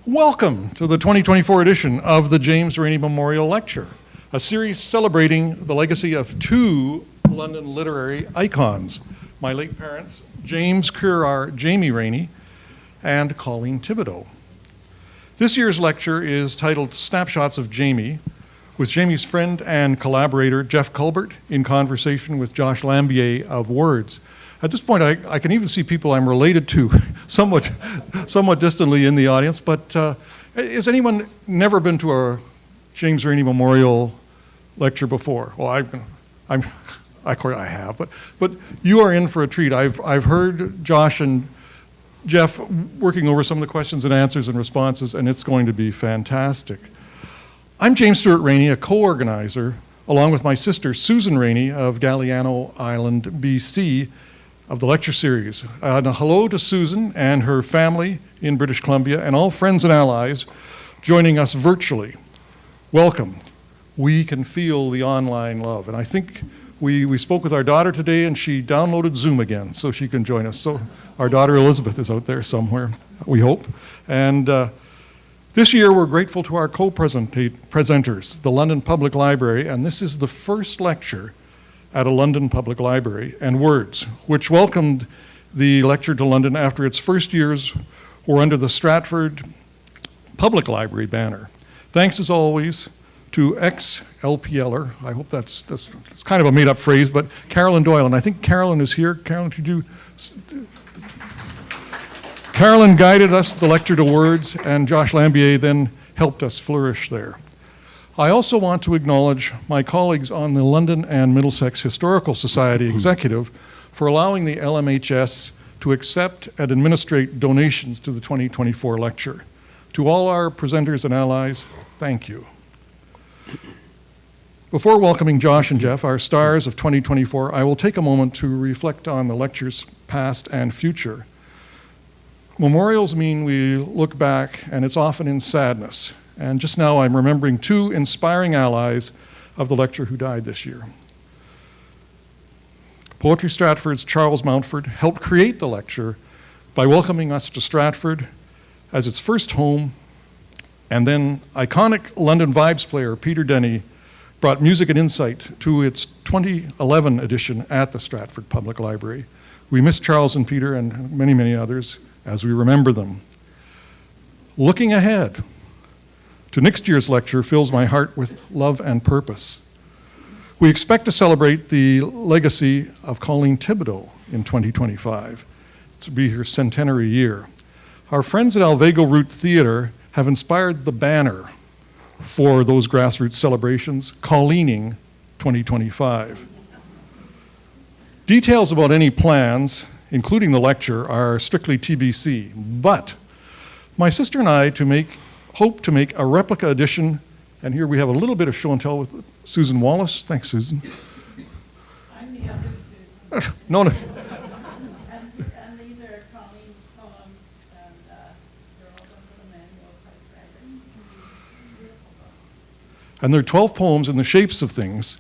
Welcome to the 2024 edition of the James Reaney Memorial Lecture, a series celebrating the legacy of two London literary icons, my late parents, James Crerar, Jamie Reaney, and Colleen Thibaudeau. This year's lecture is titled Snapshots of Jamie, with Jamie's friend and collaborator, Jeff Culbert, in conversation with Josh Lambier of Words. At this point, I can even see people I'm related to somewhat distantly in the audience, but has anyone never been to a James Reaney Memorial lecture before? Well, of course I have, but you are in for a treat. I've heard Josh and Jeff working over some of the questions and answers and responses, and it's going to be fantastic. I'm James Stuart Reaney, a co-organizer, along with my sister Susan Reaney of Galliano Island, BC, of the lecture series. And a hello to Susan and her family in British Columbia and all friends and allies joining us virtually. Welcome. We can feel the online love. And I think we spoke with our daughter today and she downloaded Zoom again so she can join us. So our daughter Elizabeth is out there somewhere, we hope. And this year we're grateful to our co-presenters, the London Public Library, and this is the first lecture at a London Public Library, and Words, which welcomed the lecture to London after its first years were under the Stratford Public Library banner. Thanks as always to ex-LPLer, I hope that's kind of a made up phrase, but Carolyn Doyle, and I think Carolyn is here. Carolyn, Carolyn guided us the lecture to Words, and Josh Lambier then helped us flourish there. I also want to acknowledge my colleagues on the London and Middlesex Historical Society Executive for allowing the LMHS to accept and administrate donations to the 2024 lecture. To all our presenters and allies, thank you. Before welcoming Josh and Jeff, our stars of 2024, I will take a moment to reflect on the lecture's past and future. Memorials mean we look back, and it's often in sadness. And just now I'm remembering two inspiring allies of the lecture who died this year. Poetry Stratford's Charles Mountford helped create the lecture by welcoming us to Stratford as its first home, and then iconic London Vibes player Peter Denny brought music and insight to its 2011 edition at the Stratford Public Library. We miss Charles and Peter and many, many others as we remember them. Looking ahead to next year's lecture fills my heart with love and purpose. We expect to celebrate the legacy of Colleen Thibaudeau in 2025. It's to be her centenary year. Our friends at Alvego Root Theatre have inspired the banner for those grassroots celebrations, Colleening 2025. Details about any plans, including the lecture, are strictly TBC, but my sister and I hope to make a replica edition, and here we have a little bit of show and tell with Susan Wallace. Thanks, Susan. I'm the other Susan. No. And these are Colleen's poems, and they're all done with a manual typewriter. And there are 12 poems in the shapes of things,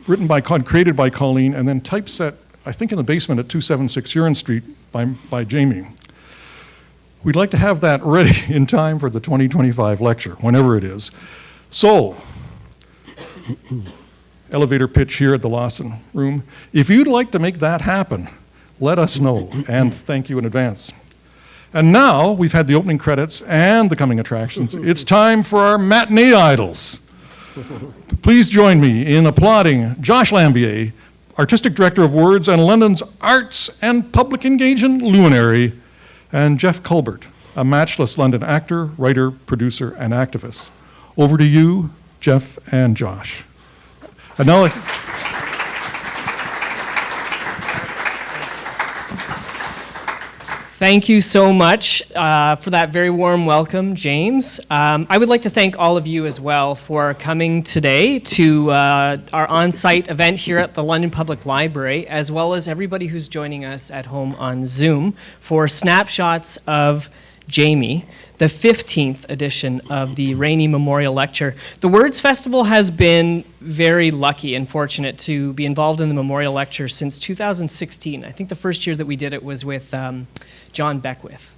created by Colleen, and then typeset, I think in the basement at 276 Huron Street by Jamie. We'd like to have that ready in time for the 2025 lecture, whenever it is. So, elevator pitch here at the Lawson Room. If you'd like to make that happen, let us know, and thank you in advance. And now, we've had the opening credits and the coming attractions. It's time for our matinee idols. Please join me in applauding Josh Lambier, Artistic Director of Words and London's Arts and Public Engagement luminary, and Jeff Culbert, a matchless London actor, writer, producer, and activist. Over to you, Jeff and Josh. And now, Thank you so much for that very warm welcome, James. I would like to thank all of you as well for coming today to our on-site event here at the London Public Library, as well as everybody who's joining us at home on Zoom for Snapshots of Jamie, the 15th edition of the Reaney Memorial Lecture. The Words Festival has been very lucky and fortunate to be involved in the Memorial Lecture since 2016. I think the first year that we did it was with John Beckwith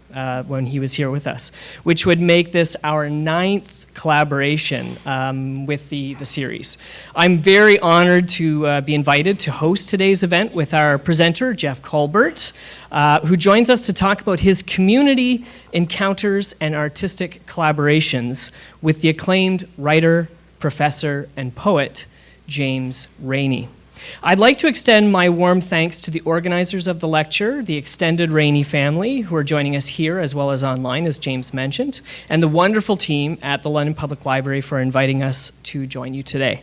when he was here with us, which would make this our 9th collaboration with the series. I'm very honored to be invited to host today's event with our presenter, Jeff Culbert, who joins us to talk about his community encounters and artistic collaborations with the acclaimed writer, professor, and poet, James Reaney. I'd like to extend my warm thanks to the organizers of the lecture, the extended Reaney family, who are joining us here as well as online, as James mentioned, and the wonderful team at the London Public Library for inviting us to join you today.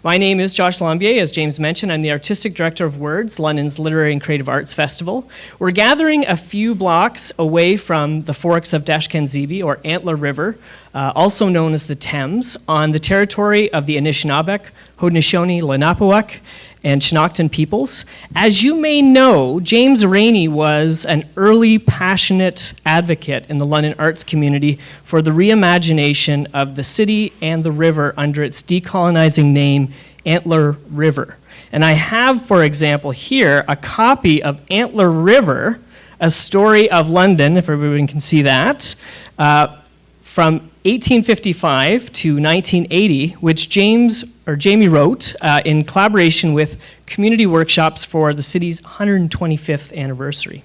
My name is Josh Lambier. As James mentioned, I'm the Artistic Director of Words, London's Literary and Creative Arts Festival. We're gathering a few blocks away from the forks of Dashkanzibi, or Antler River, also known as the Thames, on the territory of the Anishinaabeg, Haudenosaunee, Lenape, and Chinookan peoples. As you may know, James Reaney was an early passionate advocate in the London arts community for the reimagination of the city and the river under its decolonizing name, Antler River. And I have, for example, here a copy of Antler River, A Story of London, if everyone can see that, from 1855 to 1980, which Jamie wrote in collaboration with community workshops for the city's 125th anniversary.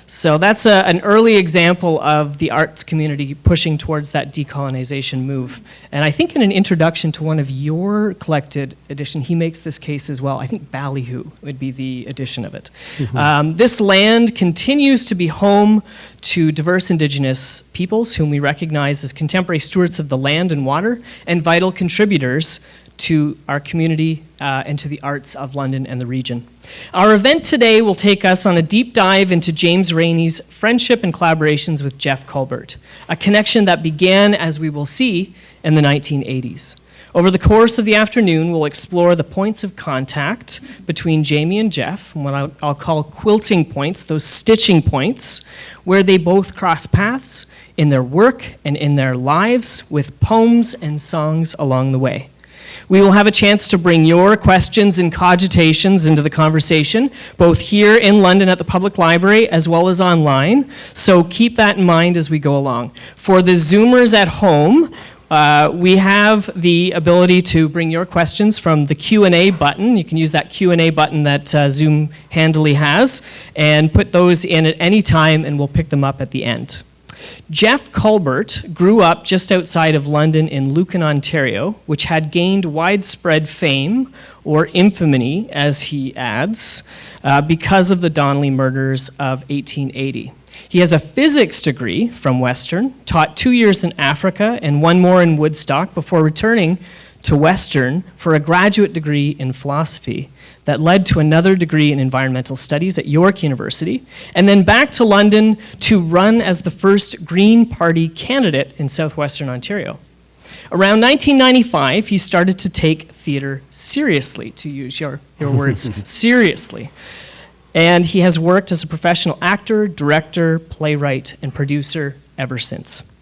So that's an early example of the arts community pushing towards that decolonization move. And I think in an introduction to one of your collected edition, he makes this case as well. I think Ballyhoo would be the edition of it. Mm-hmm. This land continues to be home to diverse Indigenous peoples whom we recognize as contemporary stewards of the land and water and vital contributors to our community and to the arts of London and the region. Our event today will take us on a deep dive into James Reaney's friendship and collaborations with Jeff Culbert, a connection that began, as we will see, in the 1980s. Over the course of the afternoon, we'll explore the points of contact between Jamie and Jeff, and what I'll call quilting points, those stitching points, where they both cross paths in their work and in their lives, with poems and songs along the way. We will have a chance to bring your questions and cogitations into the conversation, both here in London at the Public Library as well as online, so keep that in mind as we go along. For the Zoomers at home, we have the ability to bring your questions from the Q&A button. You can use that Q&A button that Zoom handily has, and put those in at any time, and we'll pick them up at the end. Jeff Culbert grew up just outside of London in Lucan, Ontario, which had gained widespread fame, or infamy, as he adds, because of the Donley murders of 1880. He has a physics degree from Western, taught 2 years in Africa and 1 more in Woodstock before returning to Western for a graduate degree in philosophy that led to another degree in environmental studies at York University, and then back to London to run as the first Green Party candidate in southwestern Ontario. Around 1995, he started to take theater seriously, to use your words, seriously. And he has worked as a professional actor, director, playwright, and producer ever since.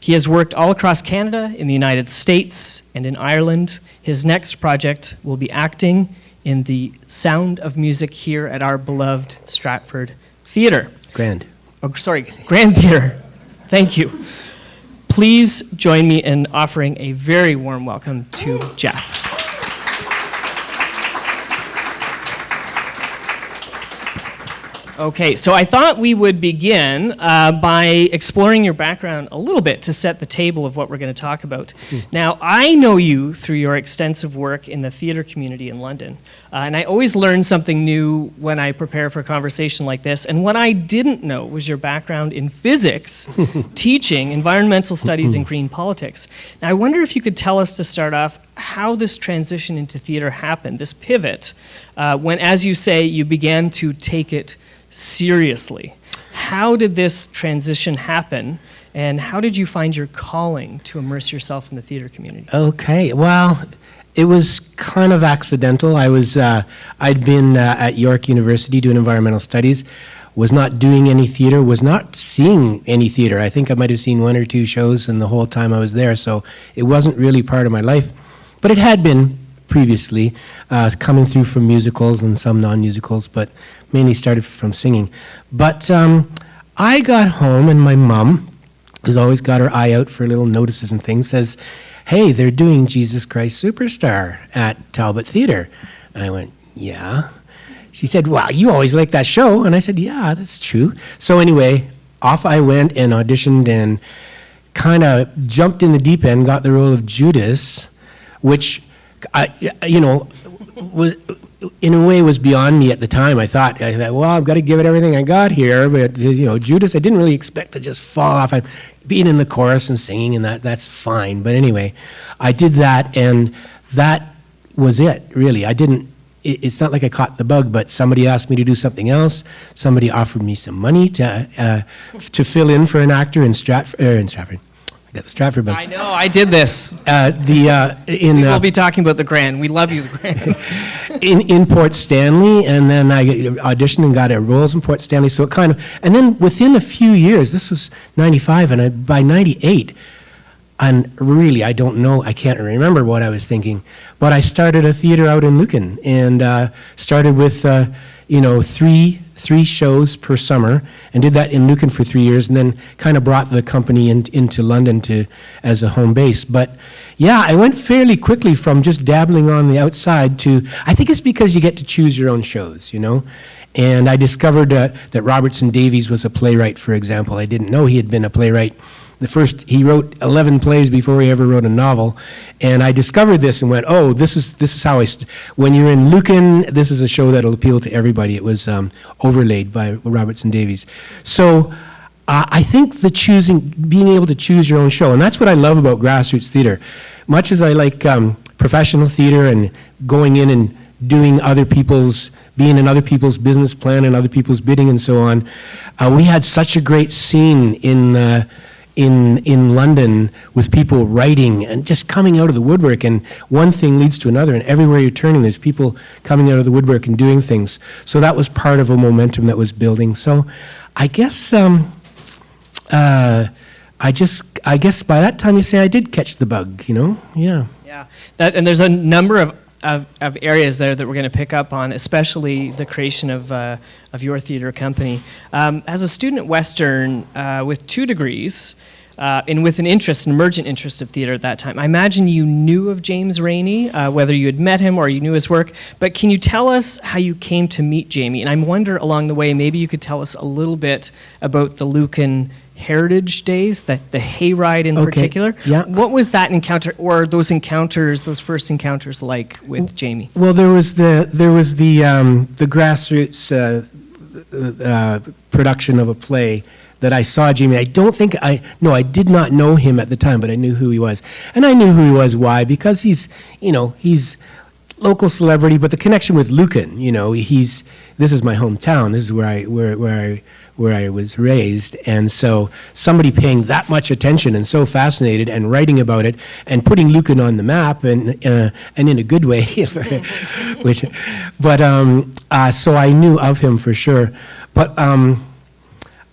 He has worked all across Canada, in the United States, and in Ireland. His next project will be acting in the Sound of Music here at our beloved Stratford Theatre. Grand Theatre. Thank you. Please join me in offering a very warm welcome to Jeff. Okay, so I thought we would begin by exploring your background a little bit to set the table of what we're going to talk about. Now, I know you through your extensive work in the theater community in London, and I always learn something new when I prepare for a conversation like this, and what I didn't know was your background in physics, teaching environmental studies and green politics. Now, I wonder if you could tell us to start off how this transition into theater happened, this pivot, when, as you say, you began to take it seriously. How did this transition happen, and how did you find your calling to immerse yourself in the theater community? Okay, well, it was kind of accidental. I'd been at York University doing environmental studies was not doing any theater, was not seeing any theater. I think I might have seen 1 or 2 shows in the whole time I was there, so it wasn't really part of my life. But it had been previously, coming through from musicals and some non-musicals, but mainly started from singing. But I got home and my mom, who's always got her eye out for little notices and things, says, "Hey, they're doing Jesus Christ Superstar at Talbot Theatre." And I went, "Yeah." She said, "Wow, you always liked that show." And I said, "Yeah, that's true." So anyway, off I went and auditioned and kind of jumped in the deep end, got the role of Judas, which, was, in a way was beyond me at the time. I thought, well, I've got to give it everything I got here. But, Judas, I didn't really expect to just fall off. I'm being in the chorus and singing, and that's fine. But anyway, I did that, and that was it, really. It's not like I caught the bug, but somebody asked me to do something else. Somebody offered me some money to fill in for an actor in Stratford. I got the Stratford bug. I know, I did this. We'll be talking about the Grand. We love you, the Grand. in Port Stanley, and then I auditioned and got a roles in Port Stanley. So it kind of, and then within a few years, this was 95, and by 98, and really, I don't know, I can't remember what I was thinking, but I started a theater out in Lucan, and started with, three shows per summer, and did that in Lucan for 3 years, and then kind of brought the company into London as a home base. But yeah, I went fairly quickly from just dabbling on the outside to, I think it's because you get to choose your own shows, And I discovered that Robertson Davies was a playwright, for example. I didn't know he had been a playwright. He wrote 11 plays before he ever wrote a novel, and I discovered this and went, "Oh, this is how when you're in Lucan, this is a show that'll appeal to everybody." It was overlaid by Robertson Davies. So I think being able to choose your own show, and that's what I love about grassroots theater. Much as I like professional theater and going in and doing being in other people's business plan and other people's bidding and so on, we had such a great scene in London with people writing and just coming out of the woodwork, and one thing leads to another, and everywhere you're turning there's people coming out of the woodwork and doing things. So that was part of a momentum that was building. So I guess I guess by that time you say I did catch the bug, Yeah. Yeah, and there's a number of areas there that we're going to pick up on, especially the creation of your theater company. As a student at Western with 2 degrees, and with an emergent interest of theater at that time, I imagine you knew of James Reaney, whether you had met him or you knew his work, but can you tell us how you came to meet Jamie? And I wonder along the way, maybe you could tell us a little bit about the Lucan Heritage Days, the hayride in particular. Yeah. What was that encounter, or those first encounters like with Jamie? Well, there was the grassroots production of a play that I saw Jamie. I did not know him at the time, but I knew who he was. And I knew who he was, why? Because he's local celebrity, but the connection with Lucan, this is my hometown, this is where I was raised, and so somebody paying that much attention and so fascinated and writing about it and putting Lucan on the map and in a good way, so I knew of him for sure. But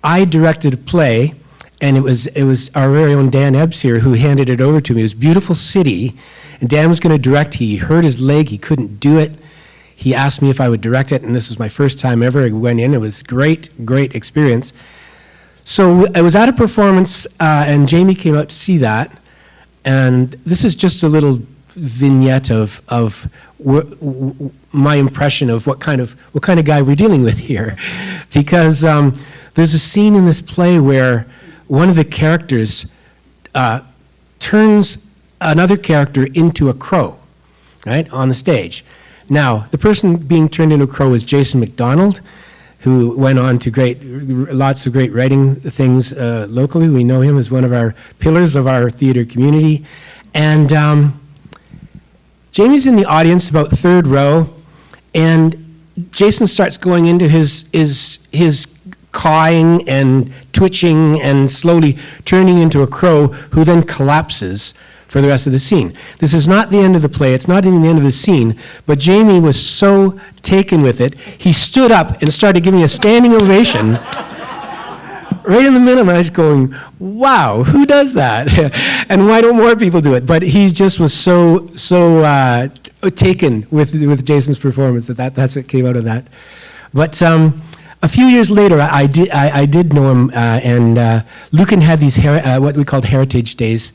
I directed a play, and it was our very own Dan Ebbs here who handed it over to me. It was Beautiful City, and Dan was going to direct. He hurt his leg, he couldn't do it. He asked me if I would direct it, and this was my first time ever. I went in. It was great experience. So I was at a performance, and Jamie came out to see that. And this is just a little vignette of my impression of what kind of guy we're dealing with here, because there's a scene in this play where one of the characters turns another character into a crow, right, on the stage. Now, the person being turned into a crow is Jason MacDonald, who went on to lots of great writing things locally. We know him as one of our pillars of our theater community. And Jamie's in the audience, about 3rd row, and Jason starts going into his cawing and twitching and slowly turning into a crow, who then collapses for the rest of the scene. This is not the end of the play. It's not even the end of the scene, but Jamie was so taken with it, he stood up and started giving a standing ovation right in the middle, and I was going, wow, who does that? And why don't more people do it? But he just was so taken with Jason's performance that's what came out of that. But a few years later, I did know him, and Lucan had these what we called heritage days,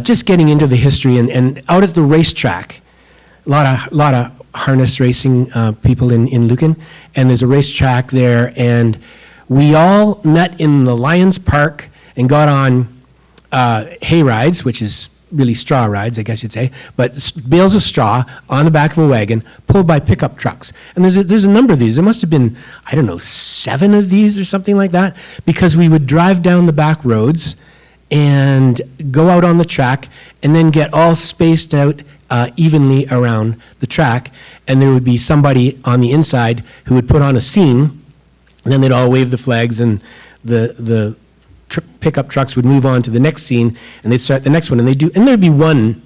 just getting into the history, and out at the racetrack, a lot of harness racing people in Lucan, and there's a racetrack there, and we all met in the Lions Park and got on hay rides, which is really straw rides, I guess you'd say, but bales of straw on the back of a wagon pulled by pickup trucks. And there's a number of these. There must have been, 7 of these or something like that, because we would drive down the back roads and go out on the track and then get all spaced out evenly around the track, and there would be somebody on the inside who would put on a scene, and then they'd all wave the flags, and the pickup trucks would move on to the next scene, and they'd start the next one, and there'd be one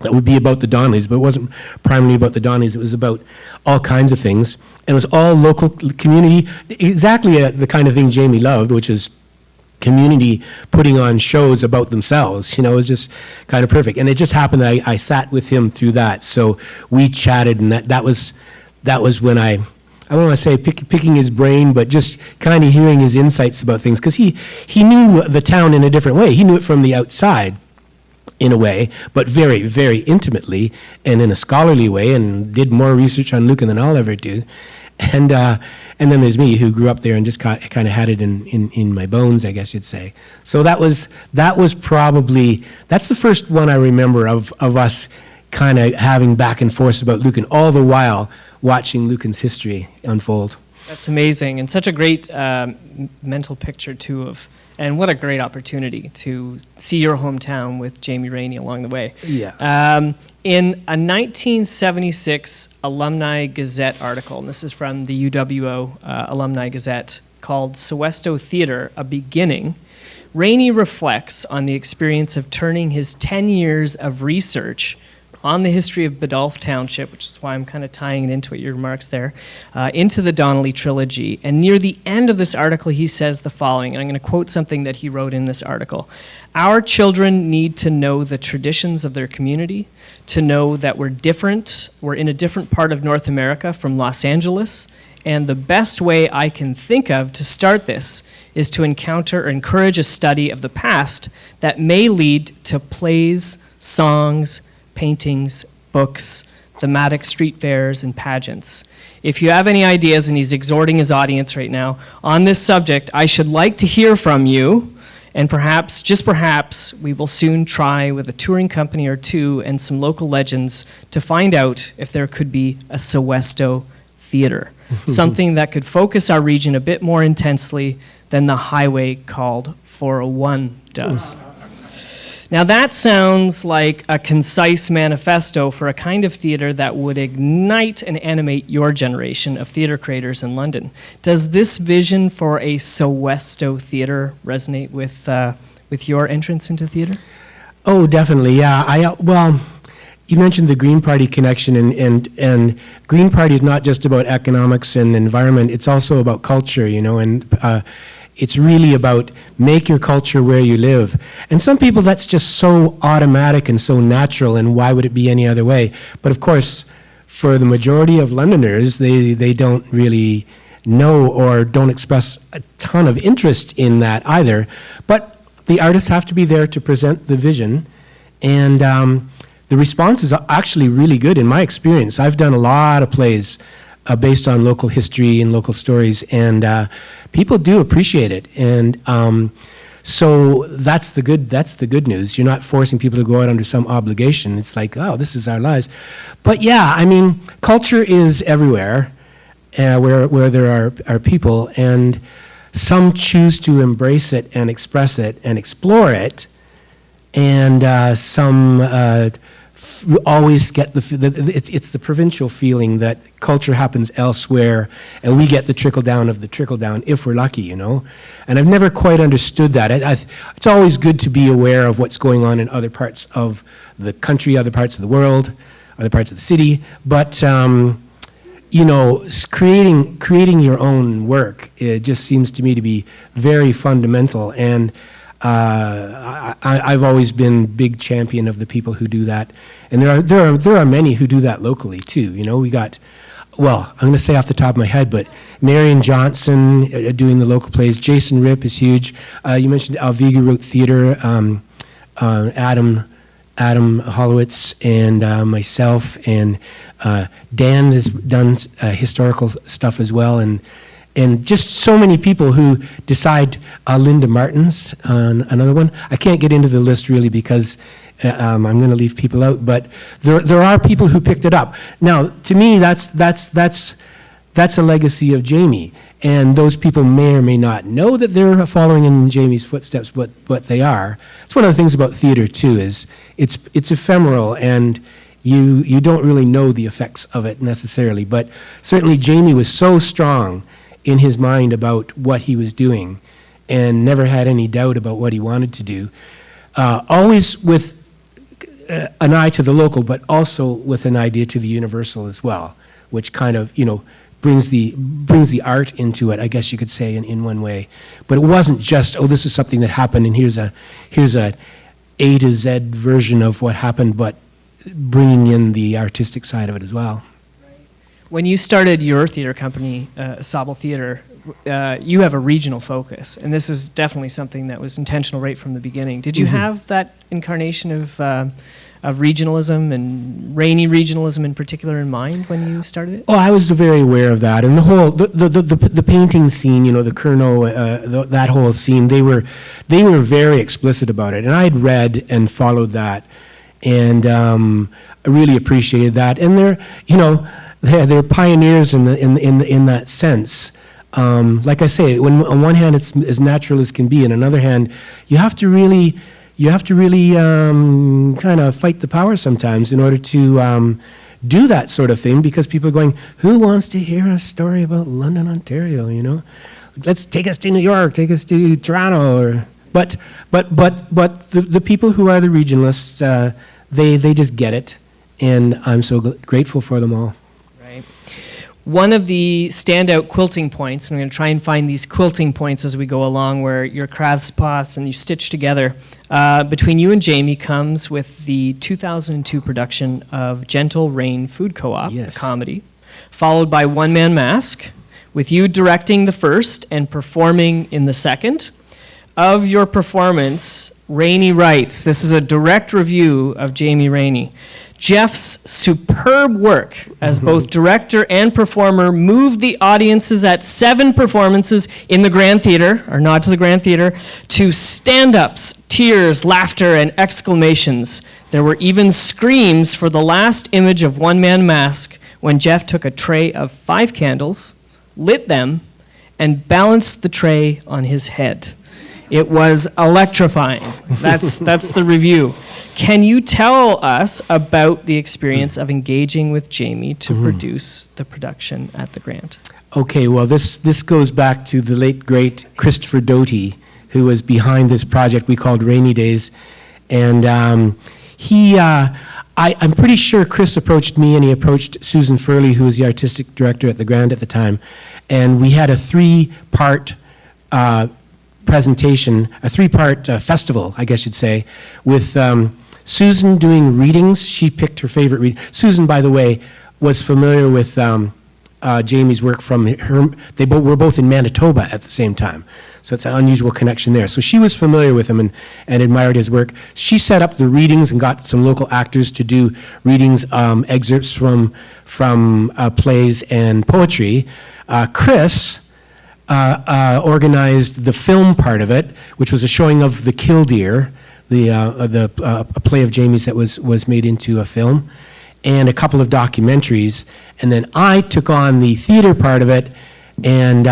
that would be about the Donleys, but it wasn't primarily about the Donleys, it was about all kinds of things, and it was all local community, exactly the kind of thing Jamie loved, which is community putting on shows about themselves. It was just kind of perfect. And it just happened that I sat with him through that. So we chatted, and that was when I don't want to say picking his brain, but just kind of hearing his insights about things. Because he knew the town in a different way. He knew it from the outside in a way, but very, very intimately and in a scholarly way, and did more research on Lucan than I'll ever do. And then there's me, who grew up there and just kind of had it in my bones, I guess you'd say. So that was probably, that's the first one I remember of us kind of having back and forth about Lucan, all the while watching Lucan's history unfold. That's amazing, and such a great mental picture, too, and what a great opportunity to see your hometown with Jamie Reaney along the way. Yeah. In a 1976 Alumni Gazette article, and this is from the UWO Alumni Gazette, called Sesto Theatre, A Beginning, Reaney reflects on the experience of turning his 10 years of research on the history of Biddulph Township, which is why I'm kind of tying it into your remarks there, into the Donley Trilogy. And near the end of this article, he says the following, and I'm going to quote something that he wrote in this article. Our children need to know the traditions of their community, to know that we're in a different part of North America from Los Angeles, and the best way I can think of to start this is to encounter or encourage a study of the past that may lead to plays, songs, paintings, books, thematic street fairs, and pageants. If you have any ideas, and he's exhorting his audience right now, on this subject, I should like to hear from you, and perhaps, just perhaps, we will soon try with a touring company or two and some local legends to find out if there could be a Sesto Theatre, something that could focus our region a bit more intensely than the highway called 401 does. Now that sounds like a concise manifesto for a kind of theater that would ignite and animate your generation of theater creators in London. Does this vision for a Sesto Theatre resonate with your entrance into theater? Oh, definitely, yeah. Well, you mentioned the Green Party connection, and Green Party is not just about economics and environment, it's also about culture, and it's really about make your culture where you live. And some people, that's just so automatic and so natural, and why would it be any other way? But of course, for the majority of Londoners, they don't really know or don't express a ton of interest in that either. But the artists have to be there to present the vision, and the response is actually really good in my experience. I've done a lot of plays based on local history and local stories, and people do appreciate it. And so that's the good news. You're not forcing people to go out under some obligation. It's like, oh, this is our lives. But yeah, I mean, culture is everywhere where there are people, and some choose to embrace it and express it and explore it, and some always get it's the provincial feeling that culture happens elsewhere, and we get the trickle down of the trickle down if we're lucky, you know. And I've never quite understood that. It's always good to be aware of what's going on in other parts of the country, other parts of the world, other parts of the city, but you know, creating your own work, it just seems to me to be very fundamental. And I've always been big champion of the people who do that, and there are many who do that locally too. You know, we got, well, I'm going to say off the top of my head, but Marion Johnson doing the local plays. Jason Ripp is huge. You mentioned Alviga Root Theatre, Adam Hollowitz and myself, and Dan has done historical stuff as well, and just so many people who decide. Linda Martins, another one. I can't get into the list really because I'm going to leave people out, but there are people who picked it up. Now, to me, that's a legacy of Jamie, and those people may or may not know that they're following in Jamie's footsteps, but they are. It's one of the things about theater too, is it's ephemeral, and you don't really know the effects of it necessarily. But certainly Jamie was so strong in his mind about what he was doing, and never had any doubt about what he wanted to do. Always with an eye to the local, but also with an idea to the universal as well, which kind of, you know, brings the art into it, I guess you could say, in one way. But it wasn't just, oh, this is something that happened, and here's a A to Z version of what happened, but bringing in the artistic side of it as well. When you started your theater company, Sabal Theatre, you have a regional focus, and this is definitely something that was intentional right from the beginning. Did you have that incarnation of regionalism and Reaney regionalism in particular in mind when you started it? Oh, I was very aware of that, and the whole the painting scene, you know, the Kerno, that whole scene. They were very explicit about it, and I had read and followed that, and I really appreciated that. And they're pioneers in that sense. Like I say, when on one hand it's as natural as can be, and on another hand, you have to really kind of fight the power sometimes in order to do that sort of thing, because people are going, who wants to hear a story about London, Ontario? You know, let's take us to New York, take us to Toronto, but the people who are the regionalists, they just get it, and I'm so grateful for them all. One of the standout quilting points, and I'm going to try and find these quilting points as we go along, where your craft spots and you stitch together, between you and Jamie comes with the 2002 production of Gentle Rain Food Co-op, Yes. a comedy, followed by One Man Mask, with you directing the first and performing in the second. Of your performance, Reaney writes, this is a direct review of Jamie Reaney. Jeff's superb work as both director and performer moved the audiences at 7 performances in the Grand Theatre, or nod to the Grand Theatre, to stand-ups, tears, laughter, and exclamations. There were even screams for the last image of One Man Mask when Jeff took a tray of 5 candles, lit them, and balanced the tray on his head. It was electrifying. That's the review. Can you tell us about the experience of engaging with Jamie to produce the production at the Grand? Okay, well, this goes back to the late, great Christopher Doty, who was behind this project we called Rainy Days. And I'm pretty sure Chris approached me, and he approached Susan Furley, who was the artistic director at the Grand at the time. And we had a 3-part presentation, a 3-part festival, I guess you'd say, with Susan doing readings. She picked her favorite reading. Susan, by the way, was familiar with Jamie's work from her. They were both in Manitoba at the same time, so it's an unusual connection there. So she was familiar with him and admired his work. She set up the readings and got some local actors to do readings, excerpts from plays and poetry. Chris organized the film part of it, which was a showing of The Killdeer, a play of Jamie's that was made into a film, and a couple of documentaries. And then I took on the theater part of it, and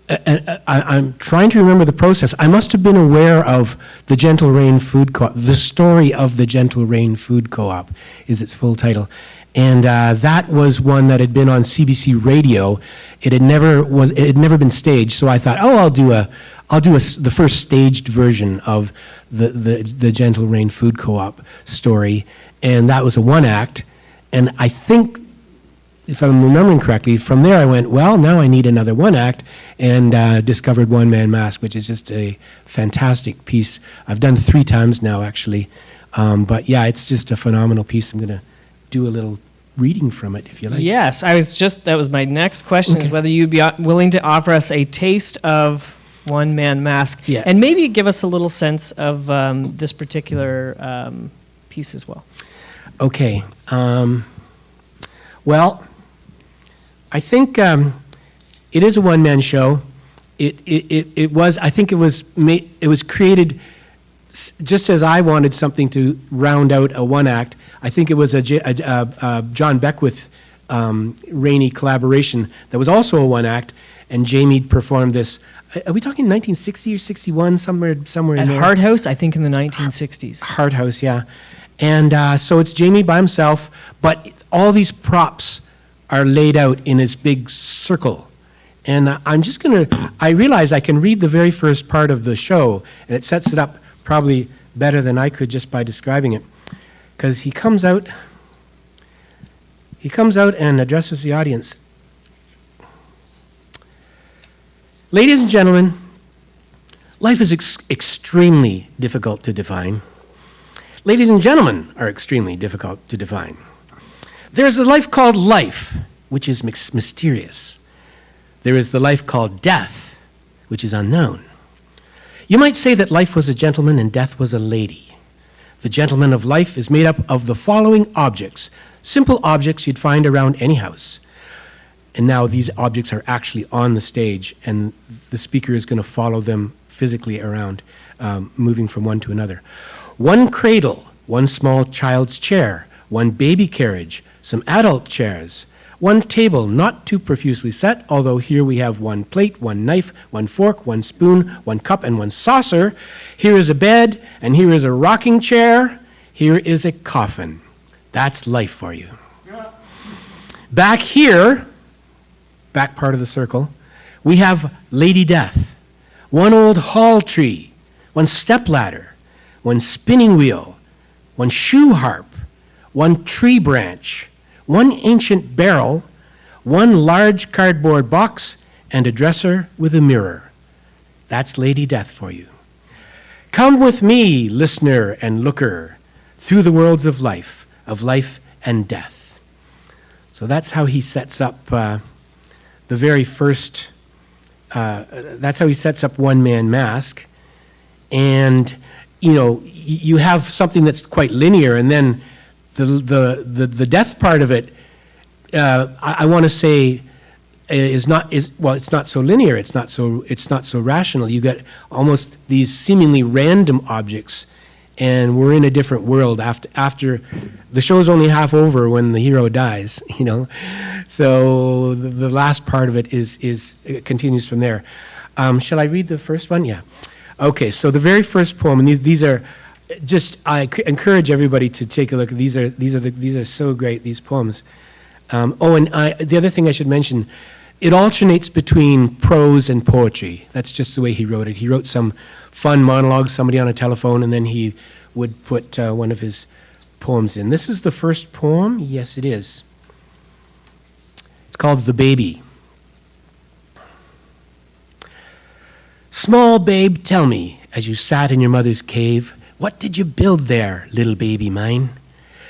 I'm trying to remember the process. I must have been aware of the Gentle Rain Food Co-op. The Story of the Gentle Rain Food Co-op is its full title. And that was one that had been on CBC Radio. It had never been staged, so I thought, I'll do the first staged version of the Gentle Rain Food Co-op story. And that was a one act. And I think, if I'm remembering correctly, from there I went, well, now I need another one act, and discovered One Man Mask, which is just a fantastic piece. I've done 3 times now, actually. But yeah, it's just a phenomenal piece. I'm going to do a little reading from it, if you like. Yes, that was my next question, is whether you'd be willing to offer us a taste of One Man Mask. Yeah. And maybe give us a little sense of this particular piece as well. Okay. Well, I think it is a one-man show. It was created just as I wanted something to round out a one act. I think it was a John Beckwith Reaney collaboration that was also a one act, and Jamie performed this. Are we talking 1960 or 61, somewhere in At there? Hard House, I think in the 1960s. Hard House, yeah. And so it's Jamie by himself, but all these props are laid out in this big circle. And I realize I can read the very first part of the show, and it sets it up probably better than I could just by describing it. Because he comes out and addresses the audience. Ladies and gentlemen, life is extremely difficult to define. Ladies and gentlemen are extremely difficult to define. There's a life called life, which is mysterious. There is the life called death, which is unknown. You might say that life was a gentleman and death was a lady. The gentleman of life is made up of the following objects, simple objects you'd find around any house. And now these objects are actually on the stage, and the speaker is going to follow them physically around, moving from one to another. One cradle, one small child's chair, one baby carriage, some adult chairs, one table not too profusely set, although here we have one plate, one knife, one fork, one spoon, one cup, and one saucer. Here is a bed, and here is a rocking chair. Here is a coffin. That's life for you. Yeah. Back here, back part of the circle, we have Lady Death, one old hall tree, one stepladder, one spinning wheel, one shoe harp, one tree branch, one ancient barrel, one large cardboard box, and a dresser with a mirror. That's Lady Death for you. Come with me, listener and looker, through the worlds of life and death. So that's how he sets up the very first, that's how he sets up One Man Mask. And, you have something that's quite linear, and then the death part of it, I want to say, it's not so linear. It's not so rational. You get almost these seemingly random objects, and we're in a different world after the show's only half over when the hero dies. So the last part of it it continues from there. Shall I read the first one? Yeah. Okay. So the very first poem, and these are. I encourage everybody to take a look. These are so great, these poems. The other thing I should mention, it alternates between prose and poetry. That's just the way he wrote it. He wrote some fun monologues, somebody on a telephone, and then he would put one of his poems in. This is the first poem. Yes, it is. It's called The Baby. Small babe, tell me, as you sat in your mother's cave, what did you build there, little baby mine?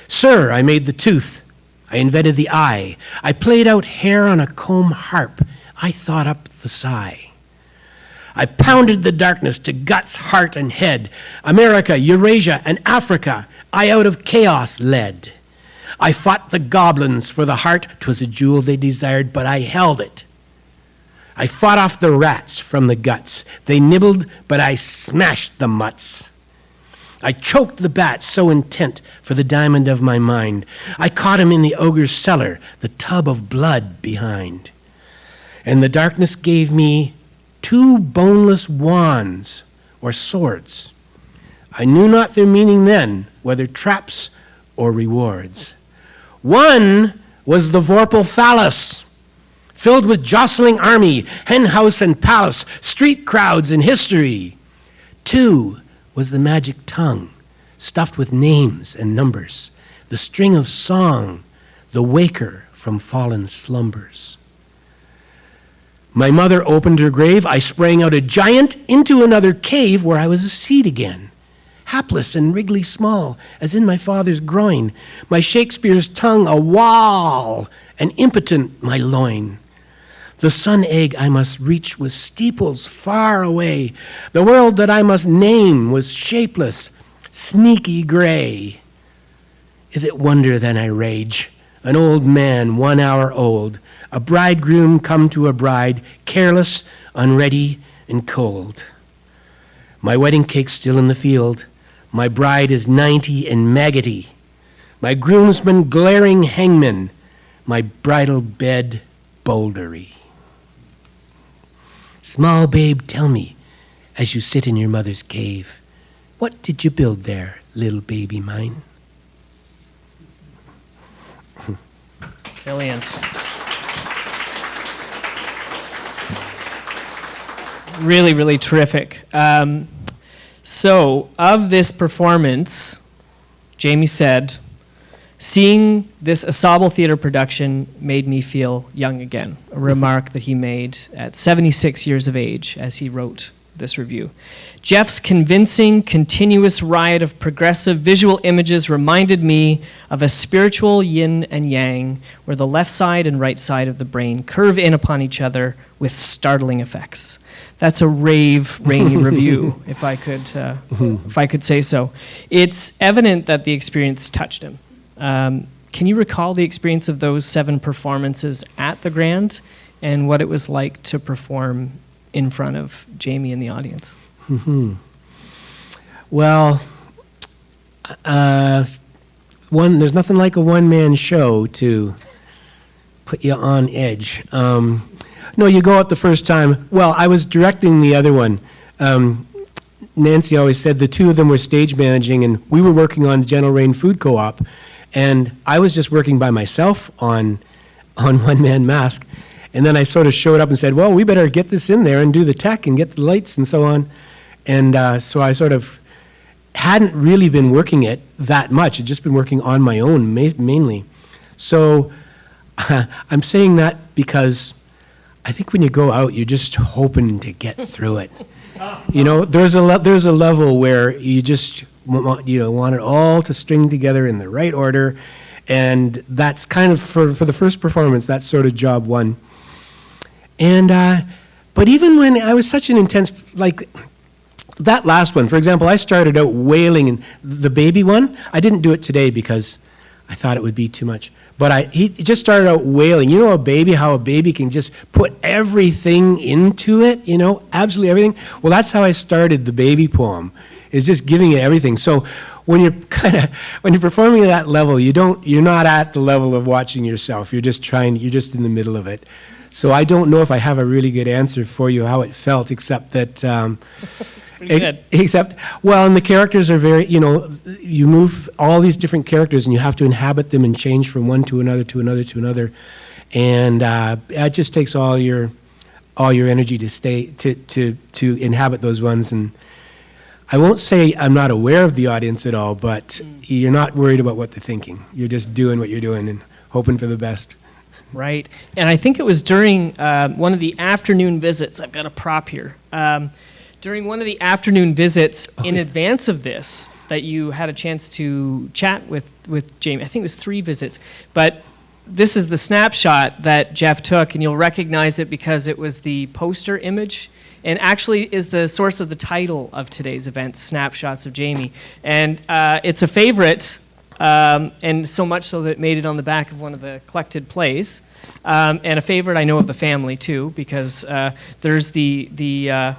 Sir, I made the tooth. I invented the eye. I played out hair on a comb harp. I thought up the sigh. I pounded the darkness to guts, heart, and head. America, Eurasia, and Africa, I out of chaos led. I fought the goblins for the heart. 'Twas a jewel they desired, but I held it. I fought off the rats from the guts. They nibbled, but I smashed the mutts. I choked the bat so intent for the diamond of my mind. I caught him in the ogre's cellar, the tub of blood behind. And the darkness gave me 2 boneless wands or swords. I knew not their meaning then, whether traps or rewards. One was the vorpal phallus, filled with jostling army, hen house and palace, street crowds and history. 2 was the magic tongue, stuffed with names and numbers, the string of song, the waker from fallen slumbers. My mother opened her grave. I sprang out a giant into another cave where I was a seed again, hapless and wriggly small, as in my father's groin, my Shakespeare's tongue a wall, and impotent my loin. The sun egg I must reach was steeples far away. The world that I must name was shapeless, sneaky gray. Is it wonder then I rage? An old man, 1 hour old, a bridegroom come to a bride, careless, unready, and cold. My wedding cake still in the field. My bride is 90 and maggoty. My groomsman glaring hangman. My bridal bed bouldery. Small babe, tell me, as you sit in your mother's cave, what did you build there, little baby mine? Brilliant. Really, really terrific. So, of this performance, Jamie said, seeing this Ensemble Theatre production made me feel young again, a remark that he made at 76 years of age as he wrote this review. Jeff's convincing, continuous riot of progressive visual images reminded me of a spiritual yin and yang, where the left side and right side of the brain curve in upon each other with startling effects. That's a rave Reaney review, if I could say so. It's evident that the experience touched him. Can you recall the experience of those 7 performances at the Grand and what it was like to perform in front of Jamie and the audience? Well, there's nothing like a one-man show to put you on edge. No, you go out the first time. Well, I was directing the other one. Nancy always said the 2 of them were stage managing, and we were working on Gentle Rain Food Co-op, and I was just working by myself on One Man Mask. And then I sort of showed up and said, well, we better get this in there and do the tech and get the lights and so on. And so I sort of hadn't really been working it that much. I'd just been working on my own mainly. So I'm saying that because I think when you go out, you're just hoping to get through it. You know, there's a level where you just want it all to string together in the right order. And that's kind of, for the first performance, that's sort of job one. And, but even when I was such an intense, like that last one, for example, I started out wailing, and the baby one, I didn't do it today because I thought it would be too much. But he just started out wailing. You know how a baby can just put everything into it, absolutely everything? Well, that's how I started the baby poem, is just giving it everything. So when you're performing at that level, you're not at the level of watching yourself. You're just in the middle of it. So I don't know if I have a really good answer for you how it felt, except that It's pretty good. And the characters are very, you move all these different characters and you have to inhabit them and change from one to another to another to another, and it just takes all your energy to inhabit those ones. And I won't say I'm not aware of the audience at all, but you're not worried about what they're thinking. You're just doing what you're doing and hoping for the best. Right. And I think it was during one of the afternoon visits, I've got a prop here, during one of the afternoon visits in advance of this, that you had a chance to chat with Jamie. I think it was 3 visits. But this is the snapshot that Jeff took, and you'll recognize it because it was the poster image, and actually is the source of the title of today's event, Snapshots of Jamie. And it's a favorite, and so much so that it made it on the back of one of the collected plays. And a favorite I know of the family too, because there's the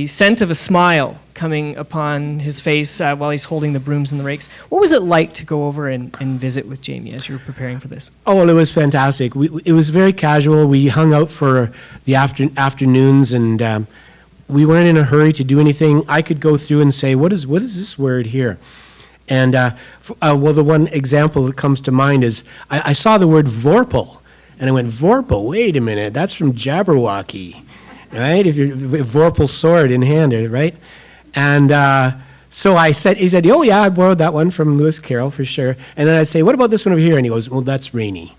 scent of a smile coming upon his face while he's holding the brooms and the rakes. What was it like to go over and visit with Jamie as you were preparing for this? Oh, well, it was fantastic. It was very casual. We hung out for the afternoons, and we weren't in a hurry to do anything. I could go through and say, what is this word here? And, well, the one example that comes to mind is I saw the word Vorpal, and I went, Vorpal, wait a minute, that's from Jabberwocky, right? If you're Vorpal sword in hand, right? And so he said, oh yeah, I borrowed that one from Lewis Carroll for sure. And then I'd say, what about this one over here? And he goes, well, that's Reaney.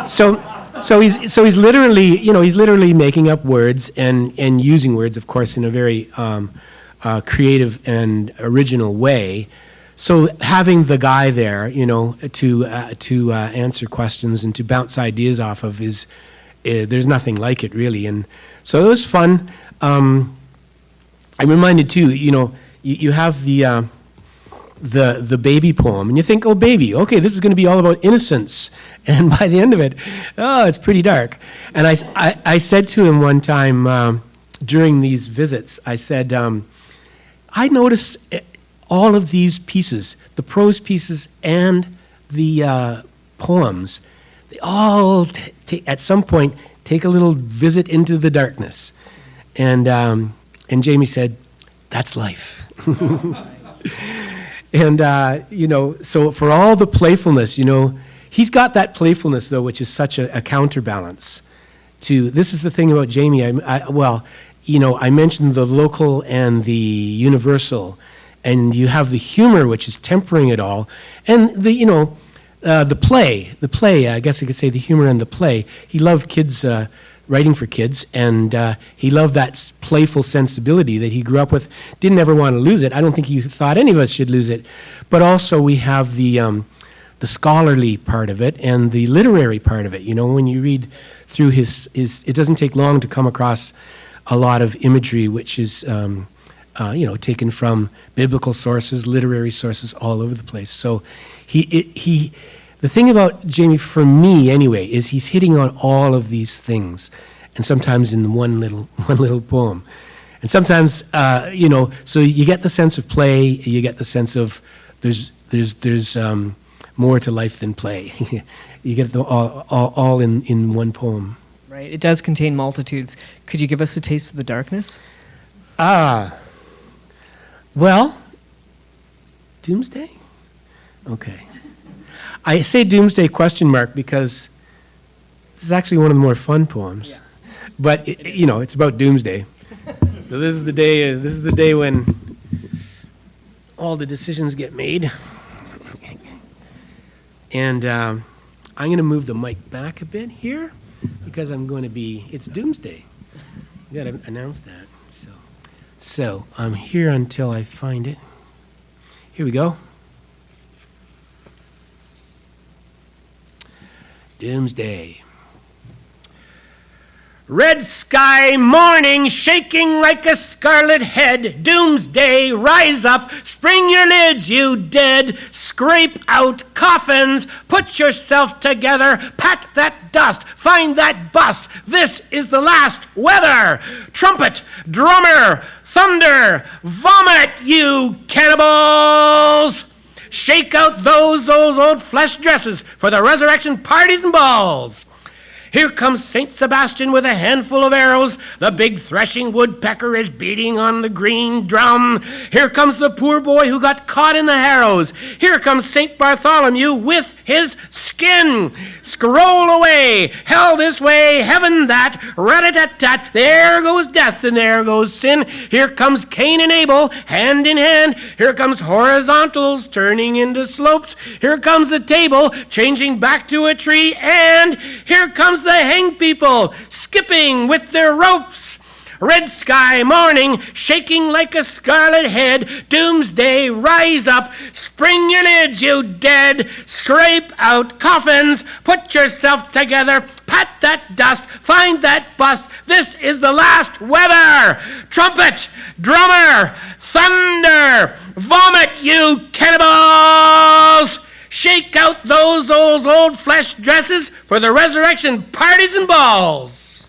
So he's literally, he's literally making up words and using words, of course, in a very creative and original way. So having the guy there, to answer questions and to bounce ideas off of is there's nothing like it really. And so it was fun. I'm reminded too, you have the baby poem, and you think, oh, baby, okay, this is going to be all about innocence. And by the end of it, oh, it's pretty dark. And I said to him one time during these visits, I said, I notice all of these pieces, the prose pieces and the poems, they all at some point take a little visit into the darkness. And Jamie said, that's life. And, so for all the playfulness, he's got that playfulness, though, which is such a counterbalance to, this is the thing about Jamie, I mentioned the local and the universal, and you have the humor, which is tempering it all, and the play, I guess I could say the humor and the play. He loved kids, writing for kids, and he loved that playful sensibility that he grew up with. Didn't ever want to lose it. I don't think he thought any of us should lose it. But also we have the scholarly part of it and the literary part of it. When you read through his it doesn't take long to come across a lot of imagery which is taken from biblical sources, literary sources all over the place. So the thing about Jamie, for me anyway, is he's hitting on all of these things, and sometimes in one little poem, and sometimes so you get the sense of play, you get the sense of there's more to life than play. You get them all in one poem. Right. It does contain multitudes. Could you give us a taste of the darkness? Well, Doomsday? Okay. I say Doomsday question mark because this is actually one of the more fun poems. Yeah. But it's about Doomsday. So this is the day when all the decisions get made. And I'm going to move the mic back a bit here because it's Doomsday. You got to announce that. So I'm here until I find it. Here we go. Doomsday. Red sky morning, shaking like a scarlet head. Doomsday, rise up, spring your lids, you dead. Scrape out coffins, put yourself together, pat that dust, find that bust. This is the last weather. Trumpet, drummer, thunder, vomit, you cannibals. Shake out those old flesh dresses for the resurrection parties and balls. Here comes St. Sebastian with a handful of arrows. The big threshing woodpecker is beating on the green drum. Here comes the poor boy who got caught in the harrows. Here comes St. Bartholomew with his skin. Scroll away, hell this way, heaven that, rat-a-tat-tat. There goes death and there goes sin. Here comes Cain and Abel, hand in hand. Here comes horizontals turning into slopes. Here comes the table changing back to a tree. And here comes the hanged people skipping with their ropes. Red sky morning, shaking like a scarlet head. Doomsday, rise up, spring your lids, you dead. Scrape out coffins, put yourself together, pat that dust, find that bust. This is the last weather. Trumpet, drummer, thunder, vomit, you cannibals. Shake out those old flesh dresses for the resurrection parties and balls.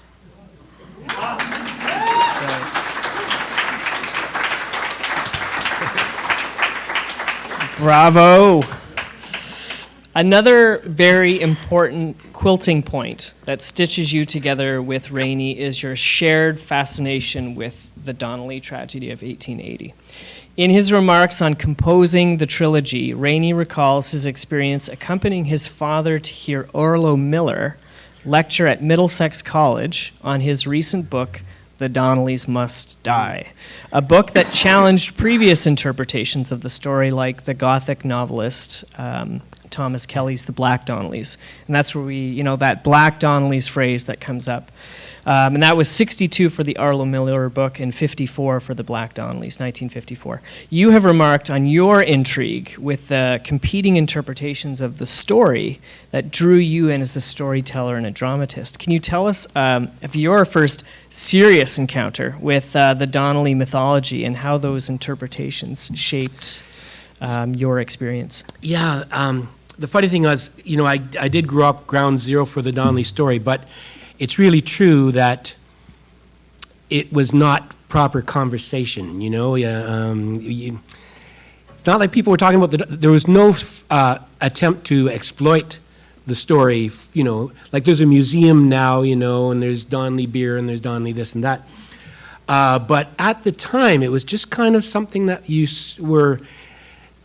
Bravo. Another very important quilting point that stitches you together with Reaney is your shared fascination with the Donley tragedy of 1880. In his remarks on composing the trilogy, Reaney recalls his experience accompanying his father to hear Orlo Miller lecture at Middlesex College on his recent book, The Donelles Must Die, a book that challenged previous interpretations of the story, like the Gothic novelist Thomas Kelly's The Black Donleys. And that's where that Black Donleys phrase that comes up. And that was 62 for the Orlo Miller book and 54 for the Black Donleys, 1954. You have remarked on your intrigue with the competing interpretations of the story that drew you in as a storyteller and a dramatist. Can you tell us of your first serious encounter with the Donley mythology and how those interpretations shaped your experience? Yeah, the funny thing was, I did grow up ground zero for the Donley story, but it's really true that it was not proper conversation, it's not like people were talking about there was no attempt to exploit the story, like there's a museum now, and there's Donley beer and there's Donley this and that. But at the time, it was just kind of something that you were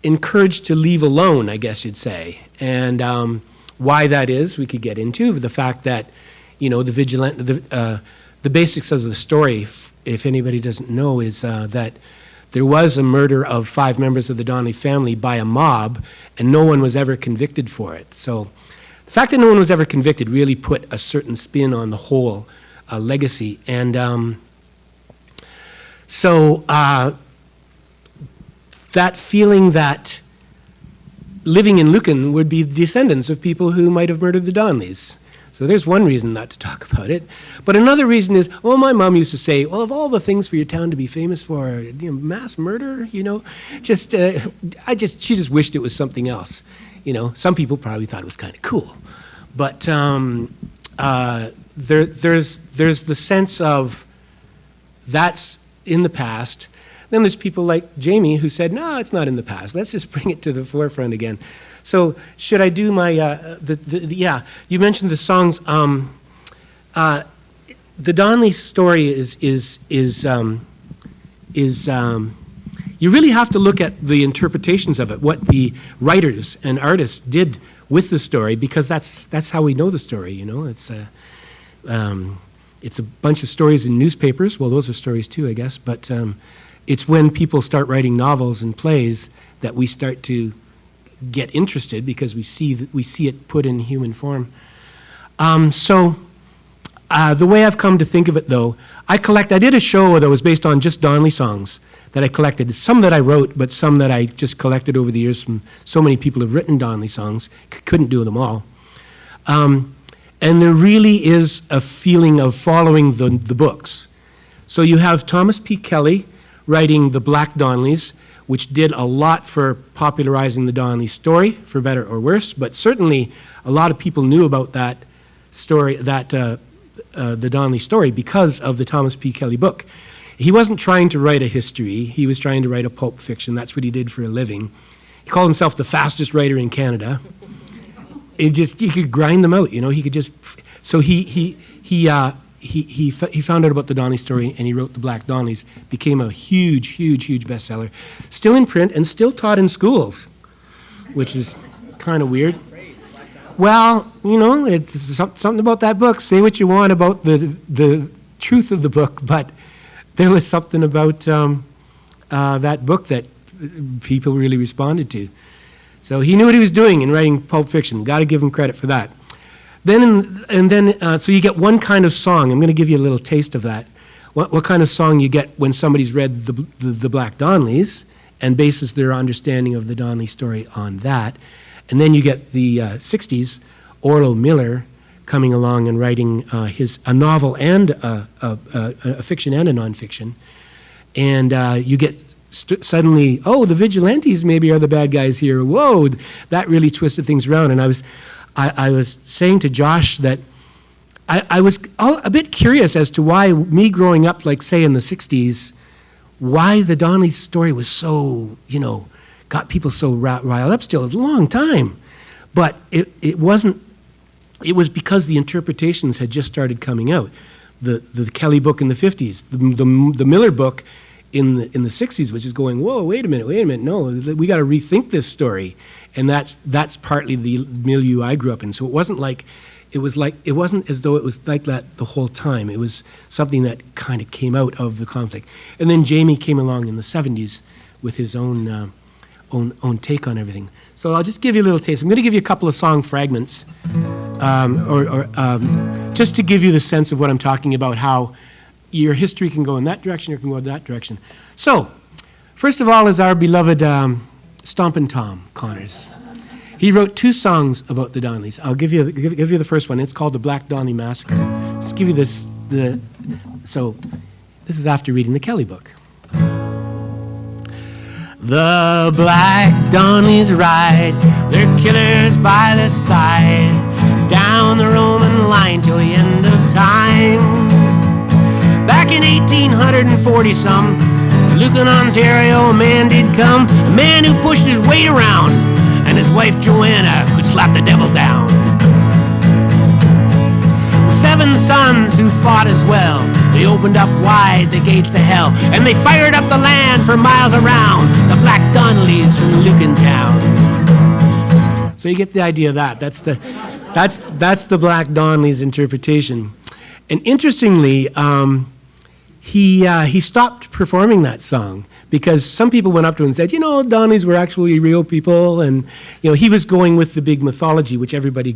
encouraged to leave alone, I guess you'd say. And why that is, we could get into. The fact that, the Vigilant, the basics of the story, if anybody doesn't know, is that there was a murder of 5 members of the Donley family by a mob, and no one was ever convicted for it. So the fact that no one was ever convicted really put a certain spin on the whole legacy. And so that feeling that living in Lucan would be descendants of people who might have murdered the Donleys. So there's one reason not to talk about it. But another reason is, my mom used to say, well, of all the things for your town to be famous for, mass murder, she just wished it was something else. Some people probably thought it was kind of cool. But there's the sense of that's in the past. Then there's people like Jamie who said, no, it's not in the past. Let's just bring it to the forefront again. So should I do my, yeah, you mentioned the songs. The Donley story is you really have to look at the interpretations of it, what the writers and artists did with the story, because that's how we know the story, It's a bunch of stories in newspapers. Well, those are stories too, I guess, but it's when people start writing novels and plays that we start to get interested, because we see it put in human form. The way I've come to think of it, though, I did a show that was based on just Donley songs that I collected. Some that I wrote, but some that I just collected over the years from so many people who've written Donley songs. Couldn't do them all. And there really is a feeling of following the books. So you have Thomas P. Kelly writing the Black Donleys, which did a lot for popularizing the Donley story, for better or worse, but certainly a lot of people knew about that story, the Donley story, because of the Thomas P. Kelly book. He wasn't trying to write a history, he was trying to write a pulp fiction. That's what he did for a living. He called himself the fastest writer in Canada. He could grind them out, he could just, so he found out about the Donley story, and he wrote the Black Donleys. Became a huge bestseller. Still in print and still taught in schools, which is kind of weird. Well, it's something about that book. Say what you want about the truth of the book, but there was something about that book that people really responded to. So he knew what he was doing in writing pulp fiction. Got to give him credit for that. So you get one kind of song. I'm going to give you a little taste of that. What kind of song you get when somebody's read the Black Donleys and bases their understanding of the Donley story on that. And then you get the 60s, Orlo Miller coming along and writing a novel and a fiction and a nonfiction. And you get suddenly, the vigilantes maybe are the bad guys here. Whoa, that really twisted things around. And I was saying to Josh that I was a bit curious as to why me growing up, like say in the 60s, why the Donley story was so, got people so riled up still. It was a long time. But it wasn't it was because the interpretations had just started coming out. The Kelly book in the 50s, the Miller book in the 60s, which is going, whoa, wait a minute, no, we got to rethink this story. And that's partly the milieu I grew up in. So it wasn't as though it was like that the whole time. It was something that kind of came out of the conflict. And then Jamie came along in the 70s with his own take on everything. So I'll just give you a little taste. I'm going to give you a couple of song fragments, just to give you the sense of what I'm talking about, how your history can go in that direction or can go in that direction. So, first of all is our beloved Stompin' Tom Connors. He wrote 2 songs about the Donleys. I'll give you the first one. It's called the Black Donley Massacre. Just give you this. So, this is after reading the Kelly book. The Black Donleys ride their killers by the side down the Roman line till the end of time. Back in 1840-some, Lucan, Ontario, a man did come, a man who pushed his weight around, and his wife Joanna could slap the devil down. With 7 sons who fought as well, they opened up wide the gates of hell, and they fired up the land for miles around, the Black Donleys from Lucan town. So you get the idea of that. That's the Black Donleys interpretation. And interestingly, he stopped performing that song because some people went up to him and said, Donleys were actually real people, and he was going with the big mythology, which everybody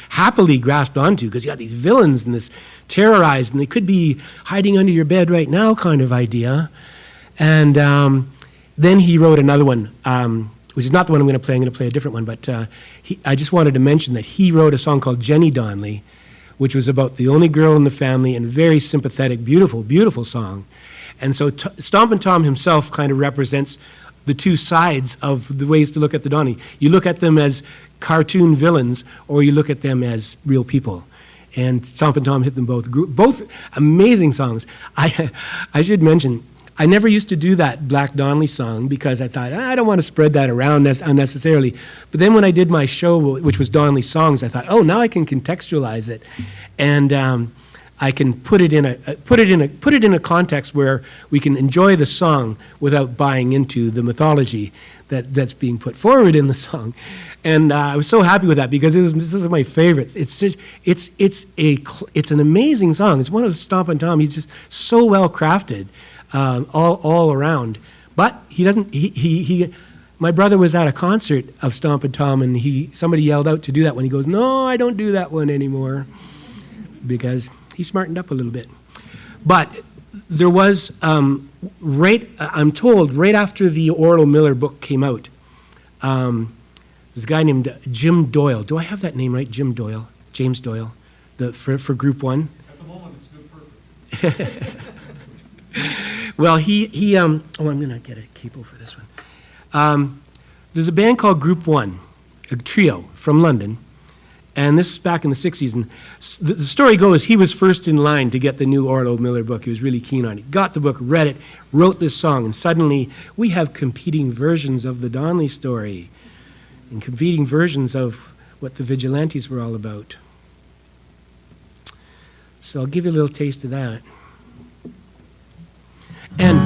happily grasped onto, because you got these villains and this terrorized, and they could be hiding under your bed right now kind of idea. And then he wrote another one, which is not the one I'm going to play. I'm going to play a different one, but I just wanted to mention that he wrote a song called Jenny Donley, which was about the only girl in the family, and a very sympathetic, beautiful, beautiful song. And so Stompin' Tom himself kind of represents the 2 sides of the ways to look at the Donley. You look at them as cartoon villains, or you look at them as real people. And Stompin' Tom hit them both. Both amazing songs. I should mention, I never used to do that Black Donley song because I thought, I don't want to spread that around unnecessarily. But then when I did my show, which was Donley Songs, I thought, now I can contextualize it, and I can put it in a context where we can enjoy the song without buying into the mythology that's being put forward in the song. And I was so happy with that because this is my favorite. It's an amazing song. It's one of Stompin' Tom. He's just so well crafted. All around, but he doesn't. My brother was at a concert of Stompin' Tom, and somebody yelled out to do that one. He goes, "No, I don't do that one anymore," because he smartened up a little bit. But there was I'm told right after the Orlo Miller book came out, there's a guy named Jim Doyle. Do I have that name right? Jim Doyle, James Doyle, for Group 1. At the moment, it's good perfect. Well, I'm going to get a capo for this one. There's a band called Group 1, a trio from London, and this was back in the 60s, and the story goes he was first in line to get the new Orlo Miller book. He was really keen on it. Got the book, read it, wrote this song, and suddenly we have competing versions of the Donley story and competing versions of what the Vigilantes were all about. So I'll give you a little taste of that. And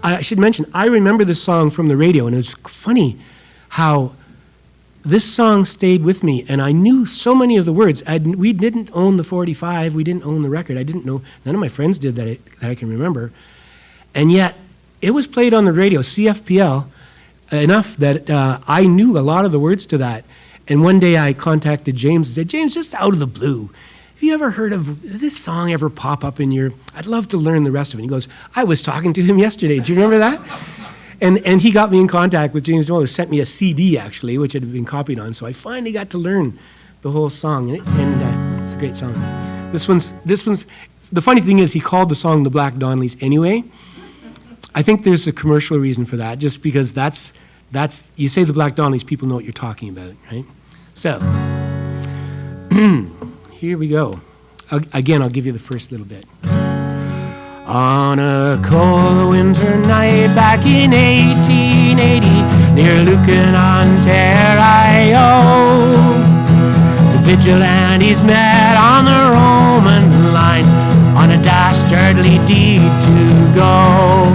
I should mention, I remember this song from the radio, and it was funny how this song stayed with me, and I knew so many of the words. We didn't own the 45, we didn't own the record. I didn't know, none of my friends did that I can remember. And yet, it was played on the radio, CFPL, enough that I knew a lot of the words to that. And one day I contacted James and said, James, just out of the blue, have you ever heard of this song ever pop up in your, I'd love to learn the rest of it. He goes, I was talking to him yesterday. Do you remember that? And he got me in contact with James Doyle, who sent me a CD, actually, which had been copied on. So I finally got to learn the whole song, and it's a great song. This one's, the funny thing is he called the song the Black Donleys anyway. I think there's a commercial reason for that, just because that's you say the Black Donleys, people know what you're talking about, right? So, here we go. Again, I'll give you the first little bit. On a cold winter night back in 1880, near Lucan, Ontario, the Vigilantes met on the Roman line on a dastardly deed to go.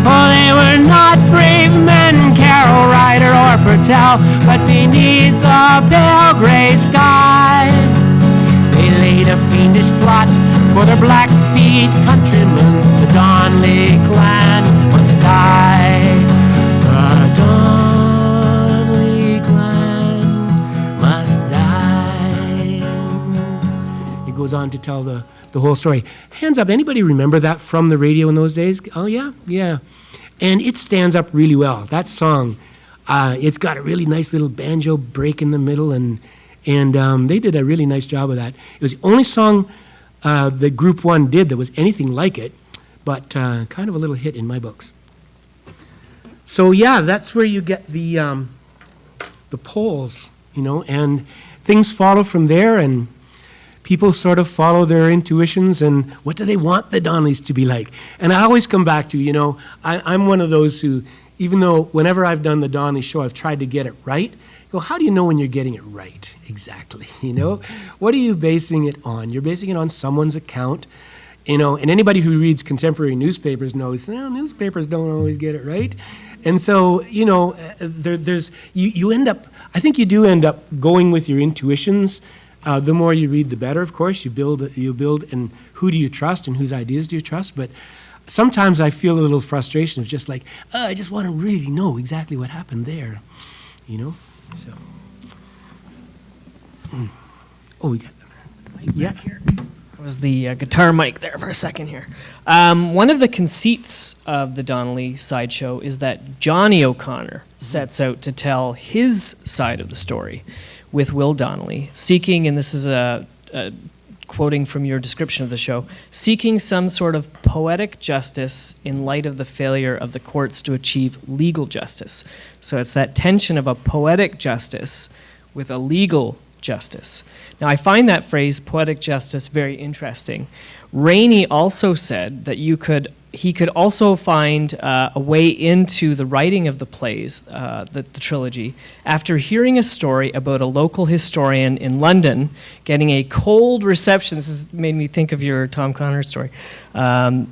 Oh, they were not brave men, Carol, Ryder, or Purtell, but beneath the pale gray sky they laid a fiendish plot for their Blackfeet countrymen. The Donley clan must die. The Donley clan must die. It goes on to tell the whole story. Hands up, anybody remember that from the radio in those days? Oh, yeah? Yeah. And it stands up really well. That song, it's got a really nice little banjo break in the middle, and they did a really nice job of that. It was the only song that Group 1 did that was anything like it, but kind of a little hit in my books. So yeah, that's where you get the polls, and things follow from there, and people sort of follow their intuitions and what do they want the Donleys to be like. And I always come back to, I'm one of those who, even though whenever I've done the Donley show, I've tried to get it right, go, how do you know when you're getting it right exactly, What are you basing it on? You're basing it on someone's account, and anybody who reads contemporary newspapers knows, newspapers don't always get it right. And so, there's you end up, I think you do end up going with your intuitions. The more you read, the better, of course. You build, and who do you trust and whose ideas do you trust? But sometimes I feel a little frustration of just like, I just want to really know exactly what happened there, So, oh, we got Yeah. That was the guitar mic there for a second here. One of the conceits of the Donley sideshow is that Johnny O'Connor sets out to tell his side of the story with Will Donley, seeking, and this is quoting from your description of the show, seeking some sort of poetic justice in light of the failure of the courts to achieve legal justice. So it's that tension of a poetic justice with a legal justice. Now, I find that phrase, poetic justice, very interesting. Reaney also said that he could also find a way into the writing of the plays, the trilogy, after hearing a story about a local historian in London getting a cold reception. This has made me think of your Tom Connor story. A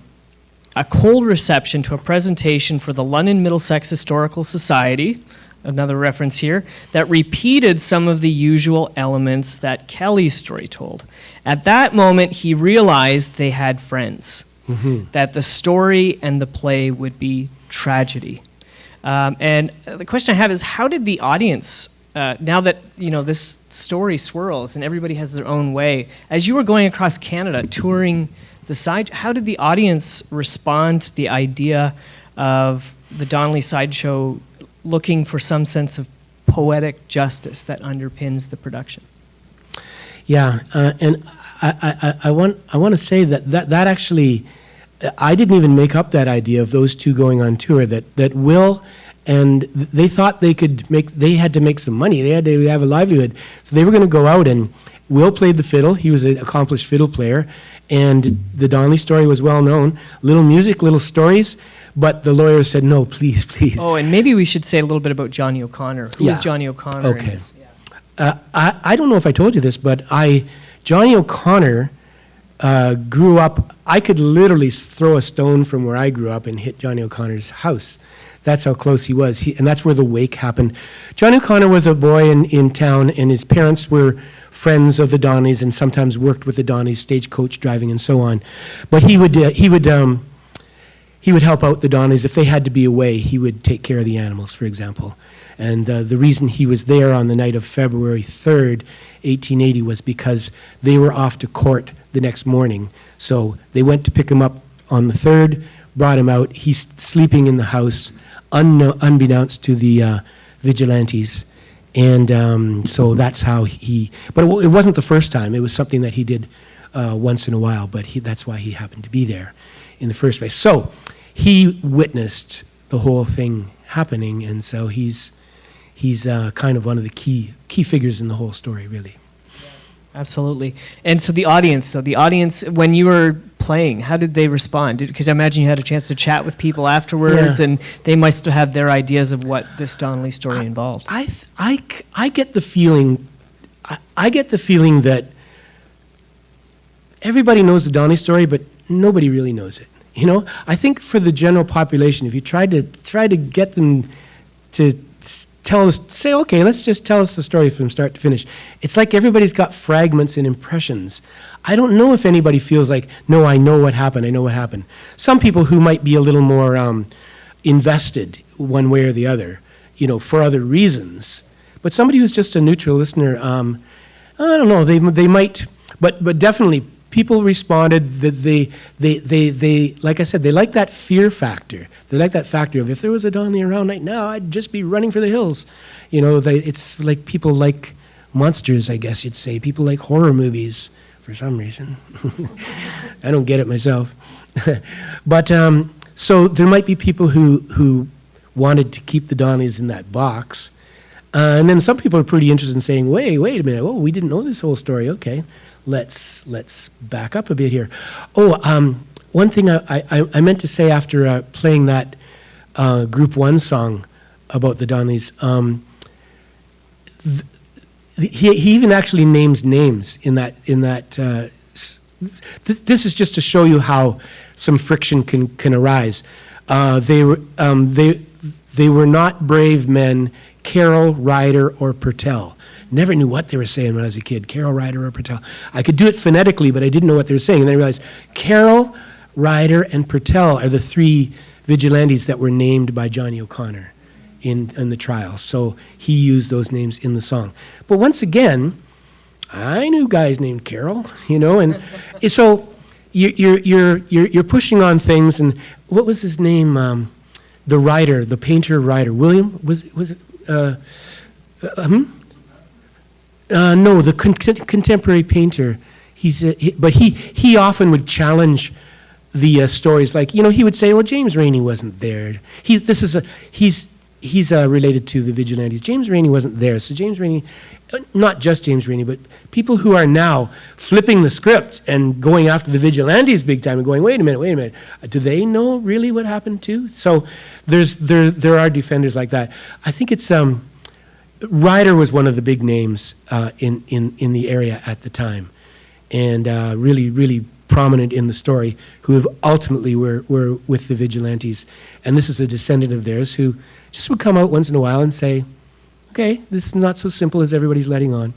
cold reception to a presentation for the London Middlesex Historical Society, another reference here, that repeated some of the usual elements that Kelly's story told. At that moment, he realized they had friends. Mm-hmm. That the story and the play would be tragedy. And the question I have is, how did the audience, now that this story swirls and everybody has their own way, as you were going across Canada touring the side, how did the audience respond to the idea of the Donley sideshow looking for some sense of poetic justice that underpins the production? Yeah, and I want to say that actually, I didn't even make up that idea of those two going on tour. That Will, and they thought they had to make some money. They had to have a livelihood, so they were going to go out, and Will played the fiddle. He was an accomplished fiddle player, and the Donley story was well known. Little music, little stories. But the lawyers said, no, please, please. Oh, and maybe we should say a little bit about Johnny O'Connor. Who is Johnny O'Connor? Okay. In this? I don't know if I told you this, but Johnny O'Connor grew up, I could literally throw a stone from where I grew up and hit Johnny O'Connor's house. That's how close he was. And that's where the wake happened. Johnny O'Connor was a boy in town, and his parents were friends of the Donleys and sometimes worked with the Donleys, stagecoach driving and so on. But he would help out the Donleys. If they had to be away, he would take care of the animals, for example. And the reason he was there on the night of February 3rd, 1880, was because they were off to court the next morning. So they went to pick him up on the 3rd, brought him out. He's sleeping in the house, unbeknownst to the vigilantes. And so that's how but it wasn't the first time. It was something that he did once in a while, but that's why he happened to be there in the first place. So he witnessed the whole thing happening, and so he's kind of one of the key figures in the whole story, really. Absolutely. And so the audience, when you were playing, how did they respond? Because I imagine you had a chance to chat with people afterwards, and they must have their ideas of what this Donley story involved. I get the feeling I get the feeling that everybody knows the Donley story, but nobody really knows it. You know, I think for the general population, if you try to get them to tell us, say, okay, let's just tell us the story from start to finish. It's like everybody's got fragments and impressions. I don't know if anybody feels like, no, I know what happened, I know what happened. Some people who might be a little more invested one way or the other, you know, for other reasons. But somebody who's just a neutral listener, I don't know, they might, but definitely people responded that they like I said, they like that fear factor. They like that factor of, if there was a Donley around right now, I'd just be running for the hills. You know, it's like people like monsters, I guess you'd say. People like horror movies for some reason. I don't get it myself. But so there might be people who wanted to keep the Donleys in that box. And then some people are pretty interested in saying, wait a minute, oh, we didn't know this whole story, okay. Let's back up a bit here. Oh, one thing I meant to say after playing that Group 1 song about the Donleys, he even actually names names in that. This is just to show you how some friction can arise. They were not brave men, Carroll, Ryder, or Purtell. Never knew what they were saying when I was a kid, Carroll, Ryder, or Purtell. I could do it phonetically, but I didn't know what they were saying. And then I realized Carroll, Ryder, and Purtell are the three vigilantes that were named by Johnny O'Connor in the trial. So he used those names in the song. But once again, I knew guys named Carroll, you know, and so you're pushing on things. And what was his name? The writer, the painter writer, William, was it? No, the contemporary painter. But he often would challenge the stories. Like, you know, he would say, "Well, James Reaney wasn't there. He's related to the vigilantes. James Reaney wasn't there." So James Reaney, not just James Reaney, but people who are now flipping the script and going after the vigilantes big time and going, wait a minute, do they know really what happened too? So there are defenders like that. I think it's Ryder was one of the big names in the area at the time, and really prominent in the story, who ultimately were with the vigilantes. And this is a descendant of theirs who just would come out once in a while and say, okay, this is not so simple as everybody's letting on.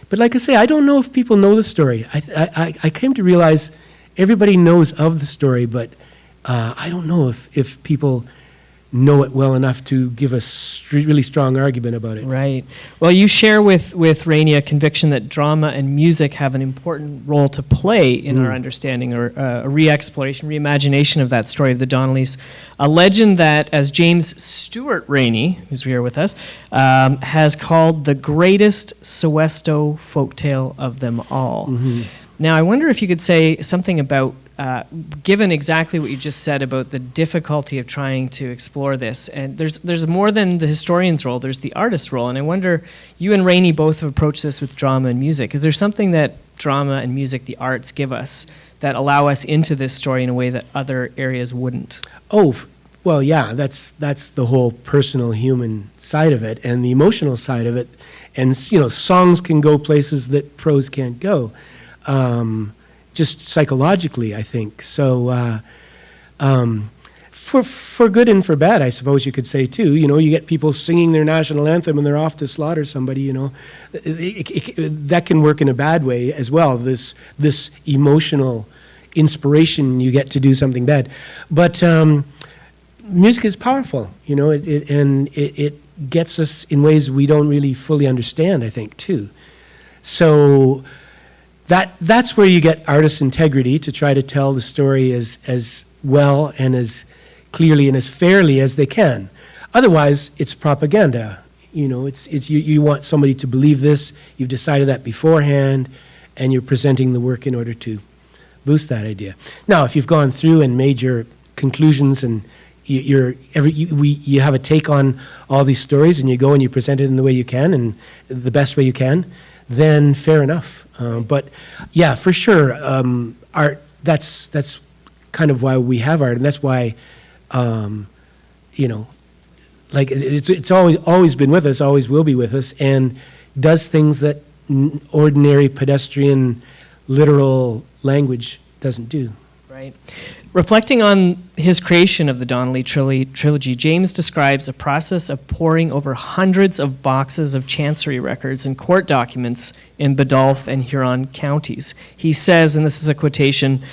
But like I say, I don't know if people know the story. I came to realize everybody knows of the story, but I don't know if people know it well enough to give a really strong argument about it. Right. Well, you share with Reaney a conviction that drama and music have an important role to play in our understanding, or a re-exploration, reimagination of that story of the Donleys. A legend that, as James Stewart Reaney, who's here with us, has called the greatest Sesto folktale of them all. Mm-hmm. Now, I wonder if you could say something about, given exactly what you just said about the difficulty of trying to explore this, and there's more than the historian's role, there's the artist's role, and I wonder, you and Reaney both have approached this with drama and music. Is there something that drama and music, the arts, give us that allow us into this story in a way that other areas wouldn't? Oh, well, yeah, that's the whole personal human side of it, and the emotional side of it, and, you know, songs can go places that prose can't go. Just psychologically, I think. So for good and for bad, I suppose you could say, too. You know, you get people singing their national anthem and they're off to slaughter somebody, you know. That can work in a bad way as well, this emotional inspiration you get to do something bad. But music is powerful, you know, it gets us in ways we don't really fully understand, I think, too. So that's where you get artist integrity to try to tell the story as well and as clearly and as fairly as they can. Otherwise, it's propaganda. You know, it's you want somebody to believe this. You've decided that beforehand, and you're presenting the work in order to boost that idea. Now, if you've gone through and made your conclusions and you have a take on all these stories, and you go and you present it in the way you can and the best way you can, then fair enough. But yeah, for sure, art, that's kind of why we have art, and that's why, you know, like it's always been with us, always will be with us, and does things that ordinary pedestrian literal language doesn't do. Right. Reflecting on his creation of the Donley Trilogy, James describes a process of poring over hundreds of boxes of chancery records and court documents in Badolph and Huron counties. He says, and this is a quotation,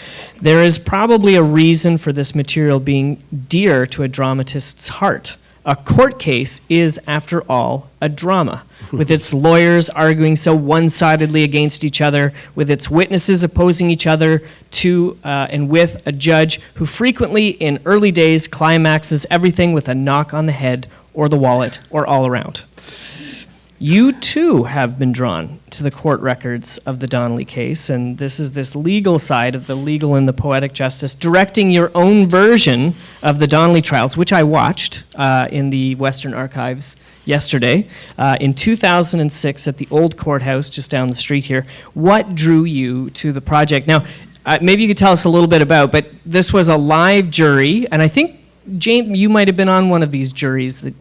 "There is probably a reason for this material being dear to a dramatist's heart. A court case is, after all, a drama, with its lawyers arguing so one-sidedly against each other, with its witnesses opposing each other to and with a judge who frequently, in early days, climaxes everything with a knock on the head or the wallet or all around." You, too, have been drawn to the court records of the Donley case, and this is this legal side of the legal and the poetic justice, directing your own version of the Donley trials, which I watched in the Western Archives yesterday, in 2006 at the old courthouse just down the street here. What drew you to the project? Now, maybe you could tell us a little bit about, but this was a live jury, and I think, James, you might have been on one of these juries that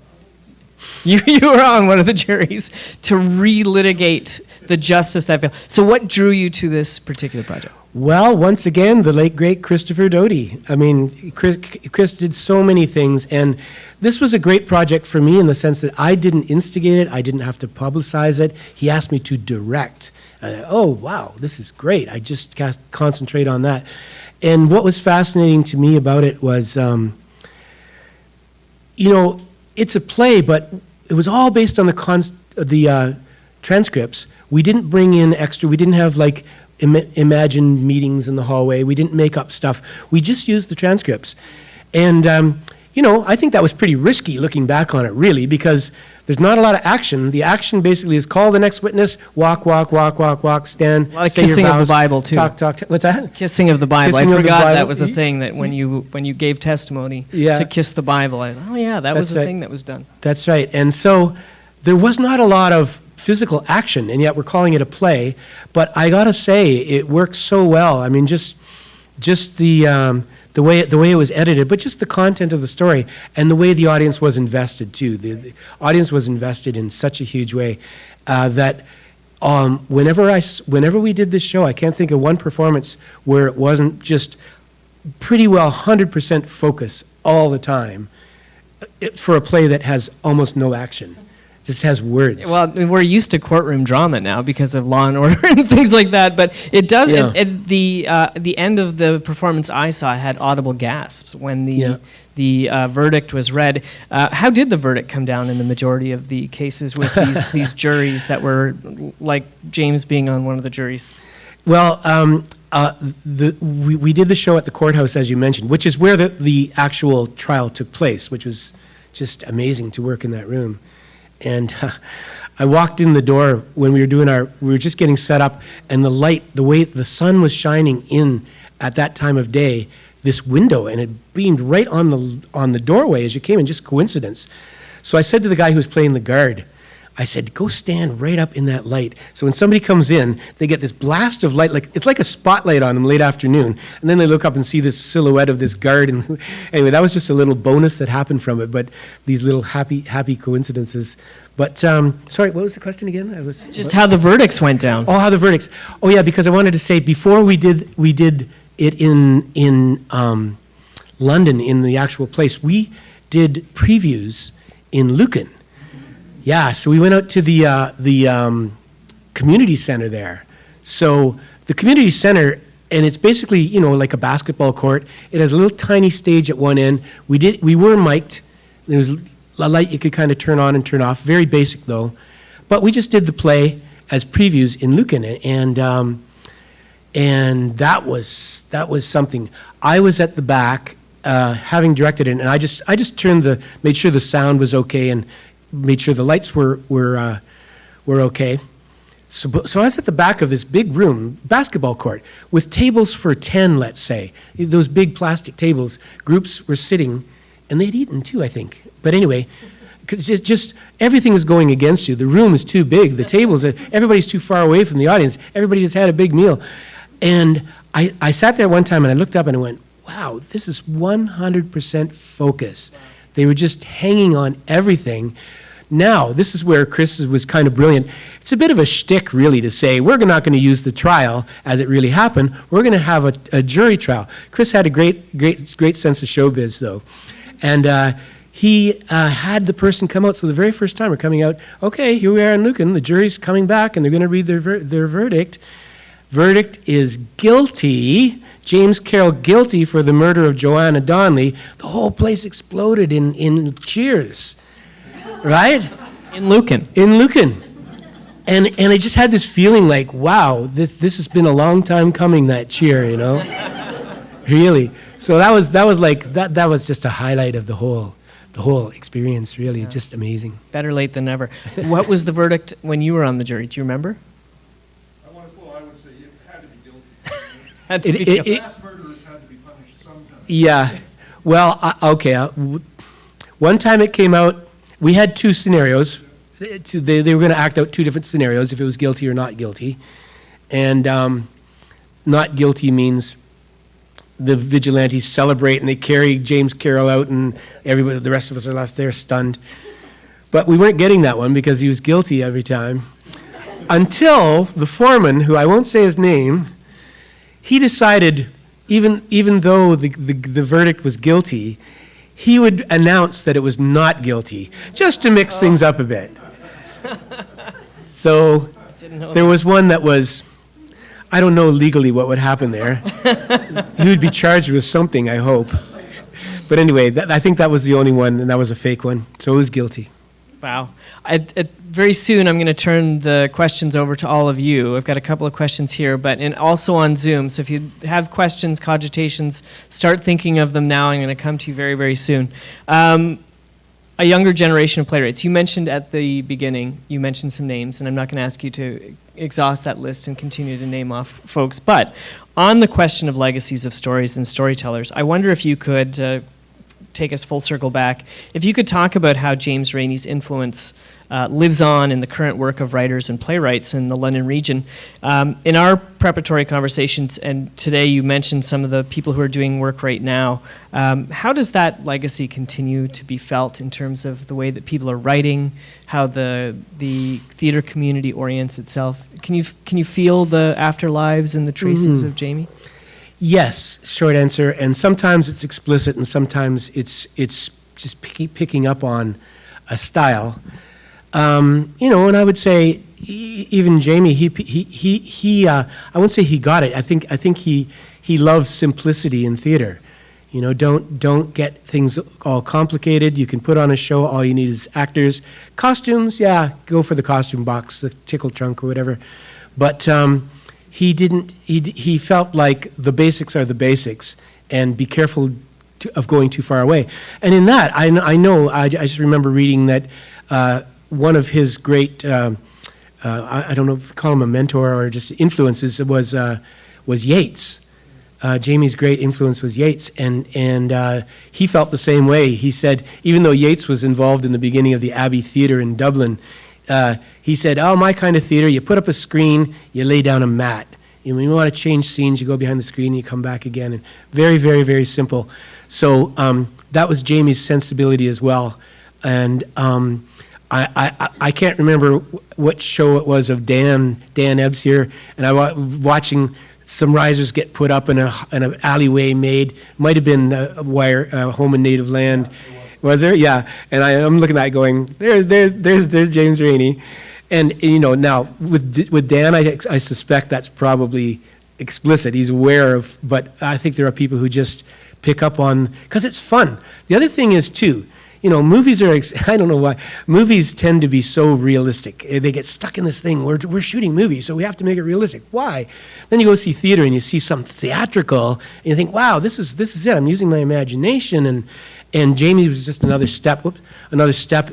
You were on one of the juries to relitigate the justice that failed. So what drew you to this particular project? Well, once again, the late, great Christopher Doty. I mean, Chris did so many things, and this was a great project for me in the sense that I didn't instigate it, I didn't have to publicize it. He asked me to direct. Oh, wow, this is great. I just concentrate on that. And what was fascinating to me about it was, it's a play, but it was all based on the transcripts. We didn't bring in extra. We didn't have imagined meetings in the hallway. We didn't make up stuff. We just used the transcripts. And, I think that was pretty risky looking back on it, really, because there's not a lot of action. The action basically is call the next witness, walk, stand, a lot of say your kissing of the vows, Bible, too. Talk. What's that? Kissing of the Bible. Kissing I of the forgot Bible. that was a thing that when you gave testimony to kiss the Bible, that was a thing that was done. That's right. And so there was not a lot of physical action, and yet we're calling it a play. But I gotta say, it works so well. I mean, just the way it was edited, but just the content of the story and the way the audience was invested too. The audience was invested in such a huge way that whenever we did this show, I can't think of one performance where it wasn't just pretty well 100% focus all the time for a play that has almost no action. It just has words. Well, we're used to courtroom drama now because of Law and Order and things like that, but it does, Yeah. the end of the performance I saw had audible gasps when the verdict was read. How did the verdict come down in the majority of the cases with these juries that were, like James being on one of the juries? Well, we did the show at the courthouse, as you mentioned, which is where the actual trial took place, which was just amazing to work in that room. And I walked in the door when we were just getting set up, and the light, the way the sun was shining in at that time of day, this window, and it beamed right on the doorway as you came in, just coincidence. So I said to the guy who was playing the guard, I said, go stand right up in that light. So when somebody comes in, they get this blast of light, it's like a spotlight on them late afternoon. And then they look up and see this silhouette of this guard. And anyway, that was just a little bonus that happened from it, but these little happy coincidences. But, sorry, what was the question again? Just how the verdicts went down. Oh, how the verdicts. Oh, yeah, because I wanted to say, before we did it in London, in the actual place, we did previews in Lucan. Yeah, so we went out to the community center there. So the community center, and it's basically, like a basketball court. It has a little tiny stage at one end. We were mic'd. There was a light you could kind of turn on and turn off. Very basic, though. But we just did the play as previews in Lucan, and that was something. I was at the back, having directed it, and I just made sure the sound was okay and made sure the lights were okay. So I was at the back of this big room, basketball court, with tables for 10, let's say. Those big plastic tables. Groups were sitting, and they'd eaten too, I think. But anyway, 'cause just everything is going against you. The room is too big. The tables, everybody's too far away from the audience. Everybody just had a big meal. And I sat there one time, and I looked up, and I went, wow, this is 100% focus. They were just hanging on everything. Now, this is where Chris was kind of brilliant. It's a bit of a shtick, really, to say, we're not going to use the trial as it really happened. We're going to have a jury trial. Chris had a great sense of showbiz, though. And he had the person come out. So the very first time we're coming out, okay, here we are in Lucan. The jury's coming back, and they're going to read their verdict. Verdict is guilty. James Crerar guilty for the murder of Joanna Donley. The whole place exploded in cheers, right? In Lucan. In Lucan. And I just had this feeling like, wow, this has been a long time coming, that cheer, you know? Really. So that was just a highlight of the whole experience, really. Yeah. Just amazing. Better late than never. What was the verdict when you were on the jury? Do you remember? I would say it had to be guilty. Had to be guilty. Mass murderers had to be punished sometime. Yeah. Well, okay. One time it came out, we had two scenarios. They were going to act out two different scenarios, if it was guilty or not guilty. And not guilty means the vigilantes celebrate and they carry James Crerar out, and everybody, the rest of us are left there stunned. But we weren't getting that one because he was guilty every time. Until the foreman, who I won't say his name, he decided, even though the verdict was guilty, he would announce that it was not guilty, just to mix things up a bit. So there was one that was, I don't know legally what would happen there. He would be charged with something, I hope. But anyway, I think that was the only one, and that was a fake one. So it was guilty. Wow. Very soon I'm going to turn the questions over to all of you. I've got a couple of questions here, and also on Zoom. So if you have questions, cogitations, start thinking of them now. I'm going to come to you very, very soon. A younger generation of playwrights. You mentioned at the beginning, you mentioned some names, and I'm not going to ask you to exhaust that list and continue to name off folks. But on the question of legacies of stories and storytellers, I wonder if you could take us full circle back. If you could talk about how James Reaney's influence lives on in the current work of writers and playwrights in the London region. In our preparatory conversations, and today you mentioned some of the people who are doing work right now, how does that legacy continue to be felt in terms of the way that people are writing, how the theater community orients itself? Can you feel the afterlives and the traces of Jamie? Yes, short answer. And sometimes it's explicit, and sometimes it's just picking up on a style. And I would say even Jamie, I wouldn't say he got it. I think he loves simplicity in theater. Don't get things all complicated. You can put on a show. All you need is actors, costumes. Yeah, go for the costume box, the tickle trunk or whatever. But he didn't. He felt like the basics are the basics, and be careful of going too far away. And in that, I know. I just remember reading that one of his great, I don't know if you call him a mentor or just influences, was Yeats. Jamie's great influence was Yeats, and he felt the same way. He said, even though Yeats was involved in the beginning of the Abbey Theatre in Dublin, he said, my kind of theater, you put up a screen, you lay down a mat. When you want to change scenes, you go behind the screen, and you come back again. And very, very, very simple. So that was Jamie's sensibility as well. And I can't remember what show it was of Dan Ebbs here, and I was watching some risers get put up in an alleyway made. Might have been Home and Native Land. Was there? Yeah. And I'm looking at it going, there's James Reaney. And now with Dan, I suspect that's probably explicit. He's aware of, but I think there are people who just pick up on, because it's fun. The other thing is too, movies are, I don't know why, movies tend to be so realistic. They get stuck in this thing, we're shooting movies, so we have to make it realistic. Why? Then you go see theater and you see some theatrical, and you think, wow, this is it. I'm using my imagination, and Jamie was just another step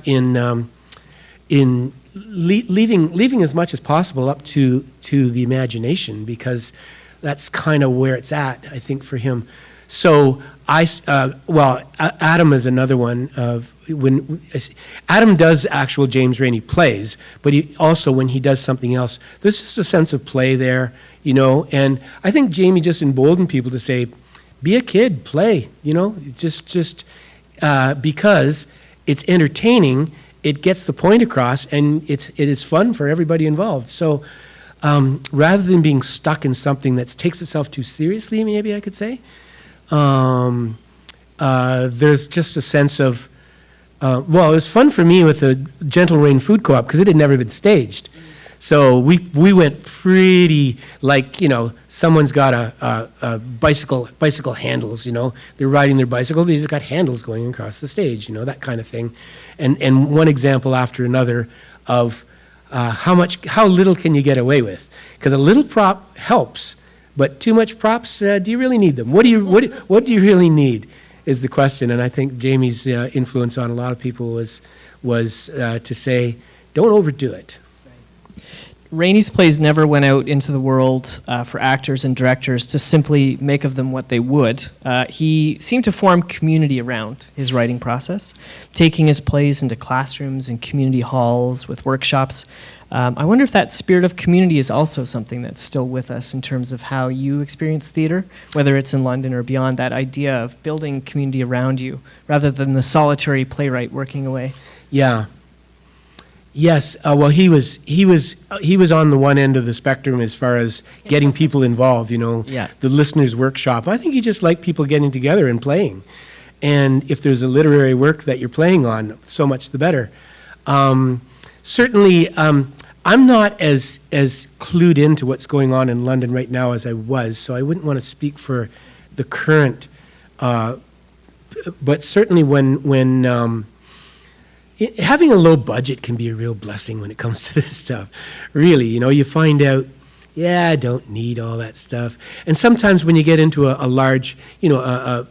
in leaving as much as possible up to the imagination, because that's kind of where it's at, I think, for him. So Adam is another one of when Adam does actual James Reaney plays, but he also, when he does something else, there's just a sense of play there, and I think Jamie just emboldened people to say, be a kid, play, just because it's entertaining it gets the point across, and it is fun for everybody involved. So rather than being stuck in something that takes itself too seriously, maybe I could say, there's just a sense of, well, it was fun for me with the Gentle Rain Food Co-op because it had never been staged. So we went pretty, like, someone's got a bicycle handles, they're riding their bicycle, they just got handles going across the stage, that kind of thing. And one example after another of how little can you get away with? Because a little prop helps, but too much props, do you really need them? What do you really need is the question. And I think Jamie's influence on a lot of people was to say, don't overdo it. Reaney's plays never went out into the world for actors and directors to simply make of them what they would. He seemed to form community around his writing process, taking his plays into classrooms and community halls with workshops. I wonder if that spirit of community is also something that's still with us in terms of how you experience theatre, whether it's in London or beyond, that idea of building community around you rather than the solitary playwright working away. Yeah. Yes, well, he was on the one end of the spectrum as far as getting people involved. Yeah. The listeners' workshop. I think he just liked people getting together and playing, and if there's a literary work that you're playing on, so much the better. Certainly, I'm not as clued into what's going on in London right now as I was, so I wouldn't want to speak for the current. But certainly, when having a low budget can be a real blessing when it comes to this stuff. Really, you find out, yeah, I don't need all that stuff. And sometimes when you get into a large, a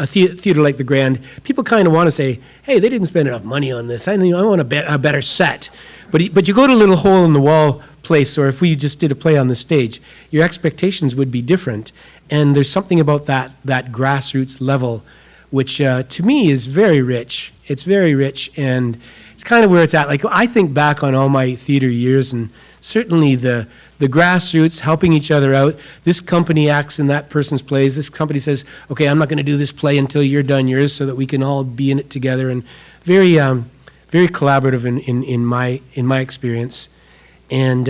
theater like the Grand, people kind of want to say, hey, they didn't spend enough money on this. I want a better set. But you go to a little hole in the wall place, or if we just did a play on the stage, your expectations would be different. And there's something about that grassroots level which to me is very rich. It's very rich, and it's kind of where it's at. Like, I think back on all my theater years, and certainly the grassroots helping each other out. This company acts in that person's plays. This company says, okay, I'm not going to do this play until you're done yours, so that we can all be in it together. And very collaborative in my experience. And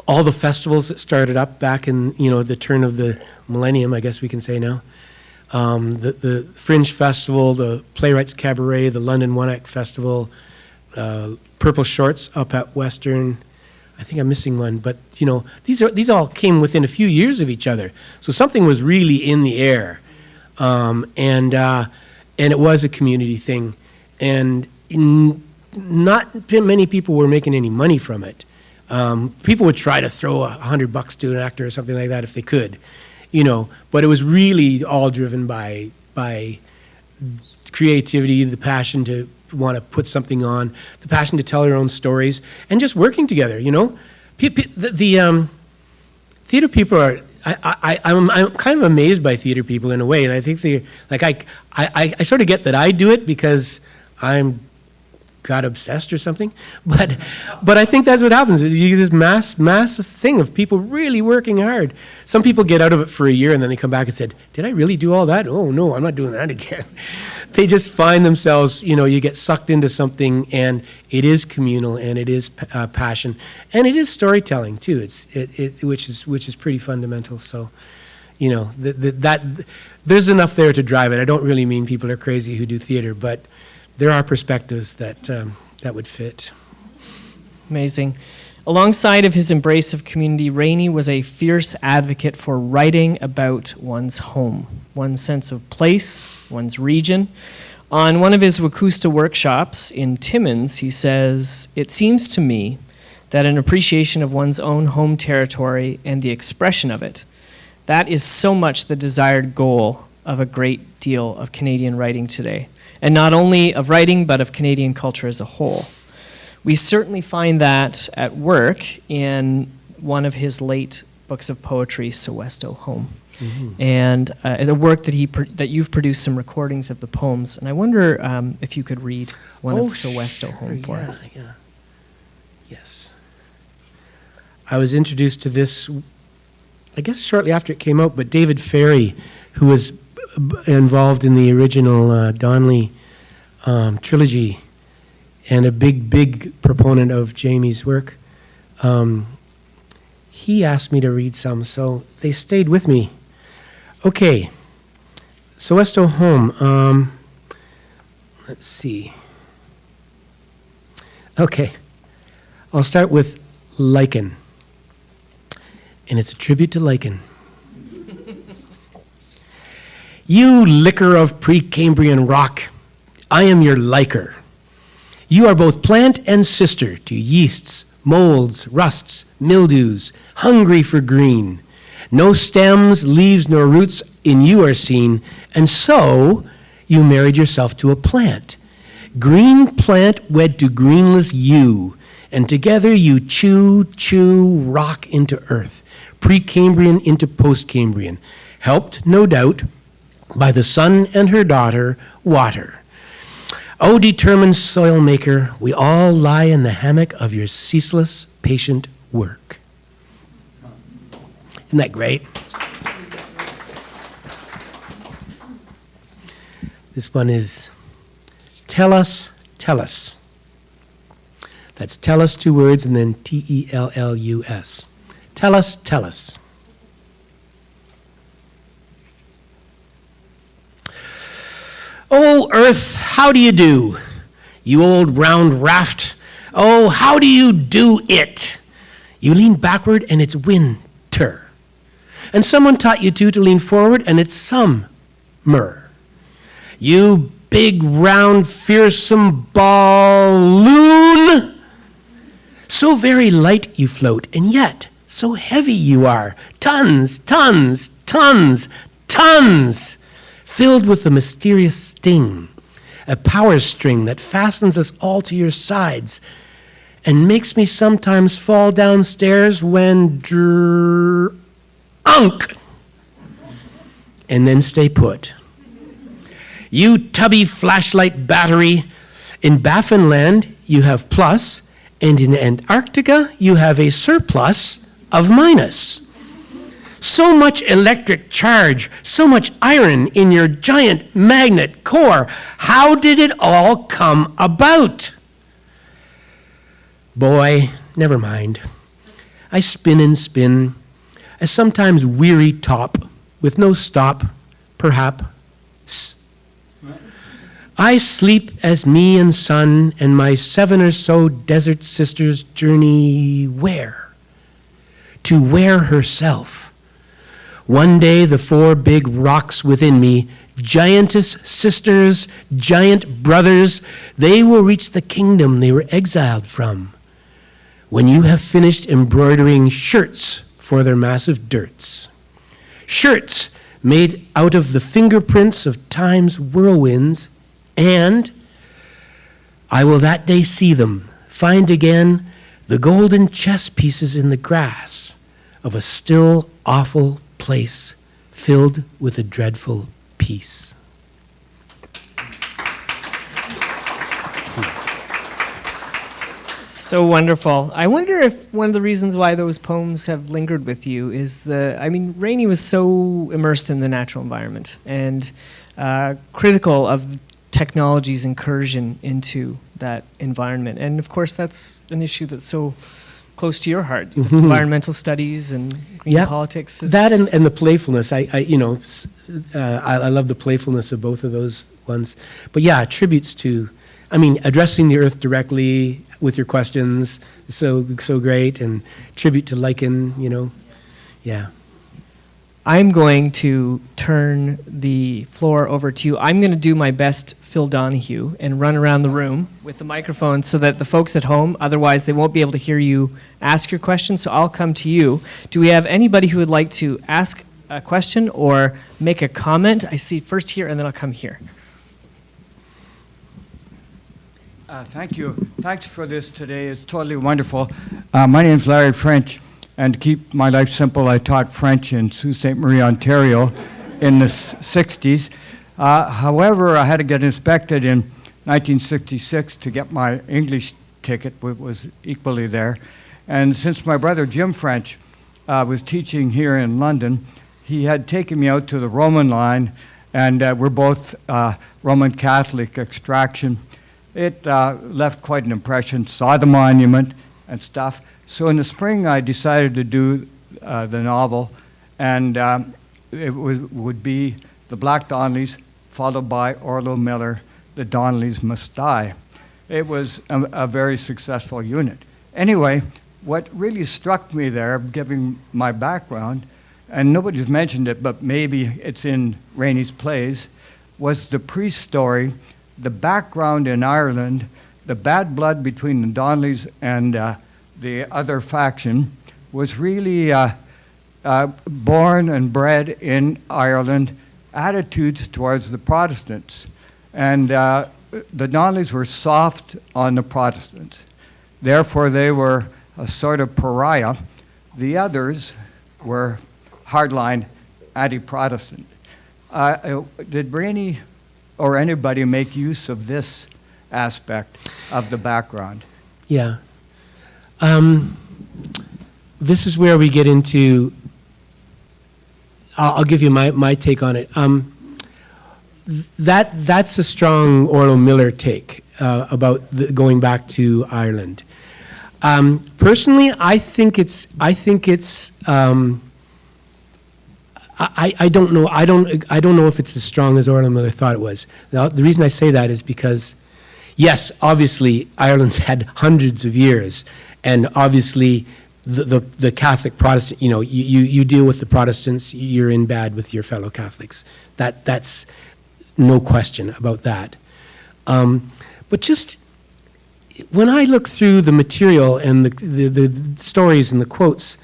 all the festivals that started up back in the turn of the millennium, I guess we can say now. The Fringe Festival, the Playwrights Cabaret, the London One Act Festival, Purple Shorts up at Western. I think I'm missing one, but these all came within a few years of each other. So something was really in the air, and it was a community thing, and not many people were making any money from it. People would try to throw $100 to an actor or something like that if they could, but it was really all driven by creativity, the passion to want to put something on, the passion to tell your own stories, and just working together. The theater people are. I'm kind of amazed by theater people in a way, and I think I sort of get that I do it because I'm got obsessed or something, but I think that's what happens. You get this massive thing of people really working hard. Some people get out of it for a year and then they come back and said, did I really do all that? Oh no, I'm not doing that again. They just find themselves, you get sucked into something, and it is communal, and it is passion, and it is storytelling too. Which is pretty fundamental. So, that there's enough there to drive it. I don't really mean people are crazy who do theater, but there are perspectives that would fit. Amazing. Alongside of his embrace of community, Reaney was a fierce advocate for writing about one's home, one's sense of place, one's region. On one of his Wakusta workshops in Timmins, he says, "It seems to me that an appreciation of one's own home territory and the expression of it, that is so much the desired goal of a great deal of Canadian writing today. And not only of writing, but of Canadian culture as a whole." We certainly find that at work in one of his late books of poetry, Sesto Home. Mm-hmm. And the work that you've produced some recordings of the poems. And I wonder if you could read one of Sesto Home for us. Yeah. Yes. I was introduced to this, I guess, shortly after it came out, but David Ferry, who was involved in the original Donley Trilogy and a big proponent of Jamie's work. He asked me to read some, so they stayed with me. Okay, Sesto Home. Let's see. Okay, I'll start with Lichen, and it's a tribute to Lichen. You liquor of Precambrian rock, I am your liker. You are both plant and sister to yeasts, molds, rusts, mildews, hungry for green. No stems, leaves, nor roots in you are seen, and so you married yourself to a plant. Green plant wed to greenless you, and together you chew rock into earth, Precambrian into Postcambrian, helped, no doubt, by the sun and her daughter, water. O determined soil maker, we all lie in the hammock of your ceaseless, patient work. Isn't that great? This one is Tell Us, Tell Us. That's tell us, 2 words, and then Tellus. Tell us, tell us. Oh, earth, how do you do? You old round raft. Oh, how do you do it? You lean backward and it's winter. And someone taught you to lean forward and it's summer. You big, round, fearsome balloon. So very light you float, and yet so heavy you are. Tons, tons, tons, tons. Filled with a mysterious sting, a power string that fastens us all to your sides and makes me sometimes fall downstairs when drunk and then stay put. You tubby flashlight battery, in Baffinland you have plus, and in Antarctica you have a surplus of minus. So much electric charge, so much iron in your giant magnet core. How did it all come about? Boy, never mind. I spin and spin, a sometimes weary top with no stop, perhaps. I sleep as me and sun and my 7 or so desert sisters journey where? To where herself. One day the 4 big rocks within me, giantess sisters, giant brothers, they will reach the kingdom they were exiled from. When you have finished embroidering shirts for their massive dirts. Shirts made out of the fingerprints of time's whirlwinds, and I will that day see them, find again the golden chess pieces in the grass of a still awful place filled with a dreadful peace. So wonderful. I wonder if one of the reasons why those poems have lingered with you is Reaney was so immersed in the natural environment and critical of technology's incursion into that environment. And of course, that's an issue that's so close to your heart, with environmental studies and green politics. That and the playfulness. I love the playfulness of both of those ones. But yeah, tributes to, addressing the earth directly with your questions, so great, and tribute to Lichen, yeah. I'm going to turn the floor over to you. I'm going to do my best Phil Donahue and run around the room with the microphone so that the folks at home, otherwise they won't be able to hear you ask your question, so I'll come to you. Do we have anybody who would like to ask a question or make a comment? I see first here and then I'll come here. Thank you. Thanks for this today. It's totally wonderful. My name's Larry French, and to keep my life simple, I taught French in Sault Ste. Marie, Ontario in the 60s. However, I had to get inspected in 1966 to get my English ticket, which was equally there. And since my brother Jim French was teaching here in London, he had taken me out to the Roman line and we're both Roman Catholic extraction. It left quite an impression, saw the monument and stuff. So in the spring, I decided to do the novel, and it would be the Black Donleys, followed by Orlo Miller, the Donelles Must Die. It was a very successful unit. Anyway, what really struck me there, given my background, and nobody's mentioned it, but maybe it's in Reaney's plays, was the priest story, the background in Ireland, the bad blood between the Donleys and the other faction was really born and bred in Ireland, attitudes towards the Protestants. And the Donleys were soft on the Protestants. Therefore, they were a sort of pariah. The others were hardline anti-Protestant. Did Reaney or anybody make use of this aspect of the background? Yeah. This is where we get into, I'll give you my take on it. That's a strong Orlo Miller take about going back to Ireland. Personally, I don't know. I don't know if it's as strong as Orlo Miller thought it was. Now, the reason I say that is because, yes, obviously Ireland's had hundreds of years, and obviously the Catholic Protestant, you deal with the Protestants, you're in bad with your fellow Catholics. That's no question about that. But just when I look through the material and the stories and the quotes,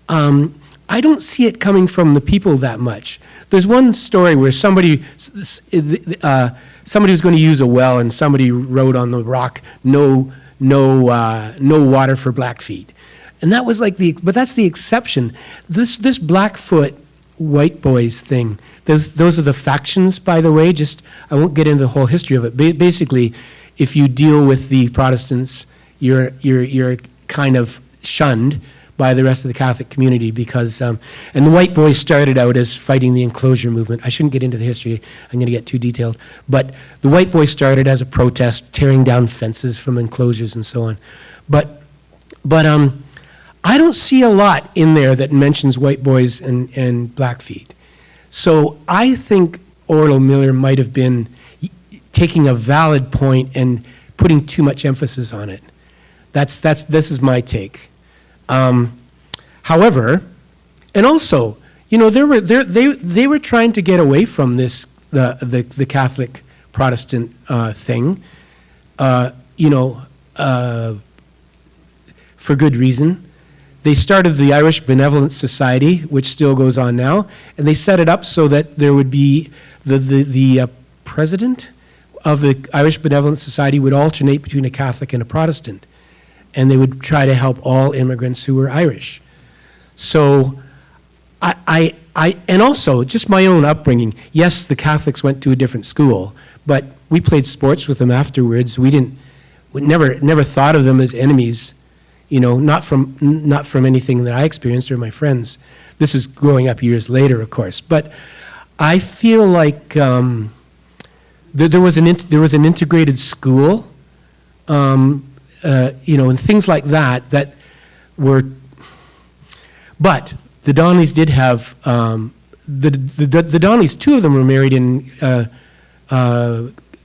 I don't see it coming from the people that much. There's one story where somebody was going to use a well, and somebody wrote on the rock, no water for Blackfeet. And that was but that's the exception. This Blackfoot white boys thing, those are the factions, by the way. I won't get into the whole history of it. Basically, if you deal with the Protestants, you're kind of shunned by the rest of the Catholic community because, and the white boys started out as fighting the enclosure movement. I shouldn't get into the history, I'm going to get too detailed, but the white boys started as a protest, tearing down fences from enclosures and so on. But I don't see a lot in there that mentions white boys and Blackfeet. So I think Orlo Miller might have been taking a valid point and putting too much emphasis on it. This is my take. However, and also, they were trying to get away from this the Catholic Protestant thing, for good reason. They started the Irish Benevolent Society, which still goes on now, and they set it up so that there would be the president of the Irish Benevolent Society would alternate between a Catholic and a Protestant, and they would try to help all immigrants who were Irish. So and also just my own upbringing. Yes, the Catholics went to a different school, but we played sports with them afterwards. We never thought of them as enemies. Not from anything that I experienced or my friends. This is growing up years later, of course. But I feel like there was an integrated school, and things like that were. But the Donleys did have the Donleys. Two of them were married in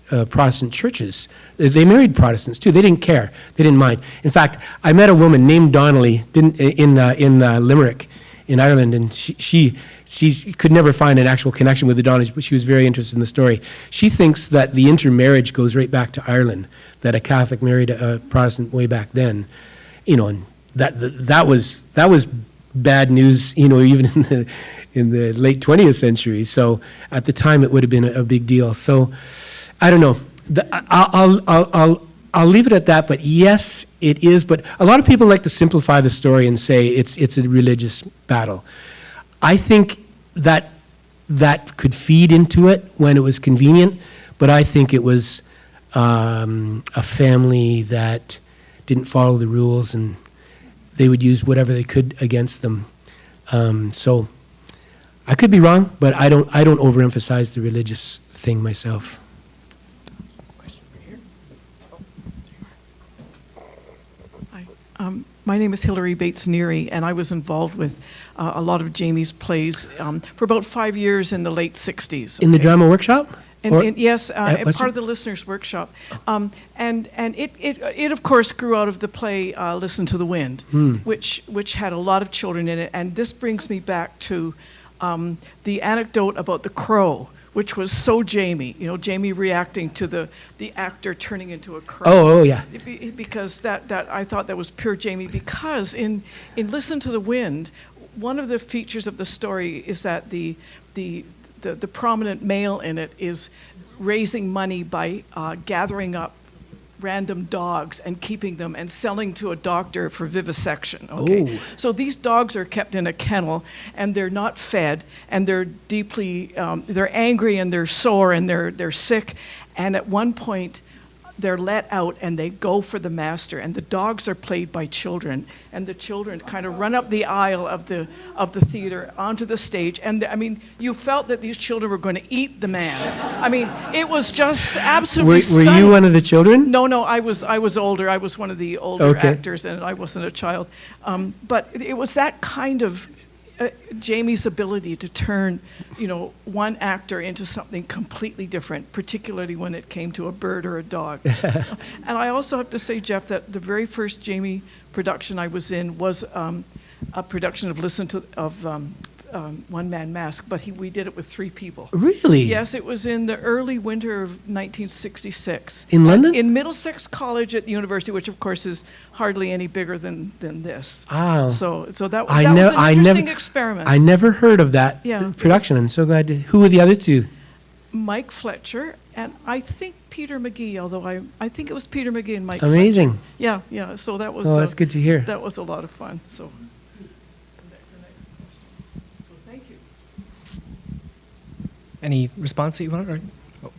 Protestant churches. They married Protestants too. They didn't care. They didn't mind. In fact, I met a woman named Donnelly in Limerick, in Ireland, and she could never find an actual connection with the Donleys, but she was very interested in the story. She thinks that the intermarriage goes right back to Ireland, that a Catholic married a Protestant way back then, and that was bad news, even in the late 20th century. So at the time, it would have been a big deal. So I don't know. I'll leave it at that. But yes, it is. But a lot of people like to simplify the story and say it's a religious battle. I think that could feed into it when it was convenient. But I think it was a family that didn't follow the rules, and they would use whatever they could against them. So I could be wrong, but I don't overemphasize the religious thing myself. Hi. My name is Hilary Bates-Neary, and I was involved with a lot of Jamie's plays for about 5 years in the late 60s. In the drama workshop? Or- Yes, at Western? part of the listeners' workshop. And it, of course, grew out of the play Listen to the Wind, which had a lot of children in it. And this brings me back to the anecdote about the crow, which was so Jamie, Jamie reacting to the actor turning into a crow. Oh, yeah. Because that I thought that was pure Jamie, because in Listen to the Wind, one of the features of the story is that the prominent male in it is raising money by gathering up random dogs and keeping them and selling to a doctor for vivisection. Okay, Ooh. so these dogs are kept in a kennel and they're not fed, and they're deeply they're angry and they're sore and they're sick, and at one point they're let out and they go for the master, and the dogs are played by children, and the children kind of run up the aisle of the theater onto the stage, and you felt that these children were going to eat the man. It was just absolutely Were stunning. you one of the children? No, I was older. I was one of the older Okay. actors, and I wasn't a child. But it was that kind of Jamie's ability to turn, one actor into something completely different, particularly when it came to a bird or a dog. And I also have to say, Jeff, that the very first Jamie production I was in was a production of One Man Mask, but we did it with 3 people. Really? Yes, it was in the early winter of 1966. In London? In Middlesex College at the university, which of course is hardly any bigger than this. Wow. So that was I an nev- interesting experiment. I never heard of that Yeah. production. I'm so glad to. Who were the other two? Mike Fletcher and I think Peter McGee, although I think it was Peter McGee and Mike Amazing. Fletcher. Yeah. So that was Oh, that's good to hear. That was a lot of fun. So thank you. Any response that you want? Or? Oh.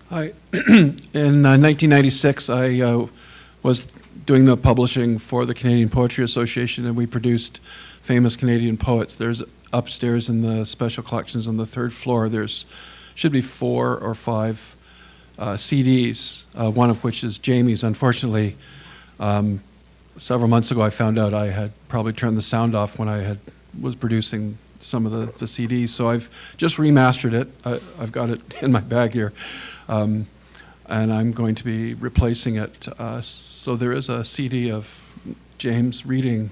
Hi. In 1996, I was doing the publishing for the Canadian Poetry Association, and we produced famous Canadian poets. There's upstairs in the special collections on the 3rd floor, there's should be 4 or 5 CDs, one of which is Jamie's. Unfortunately, several months ago I found out I had probably turned the sound off when I was producing some of the CDs, so I've just remastered it. I've got it in my bag here. And I'm going to be replacing it. So there is a CD of James reading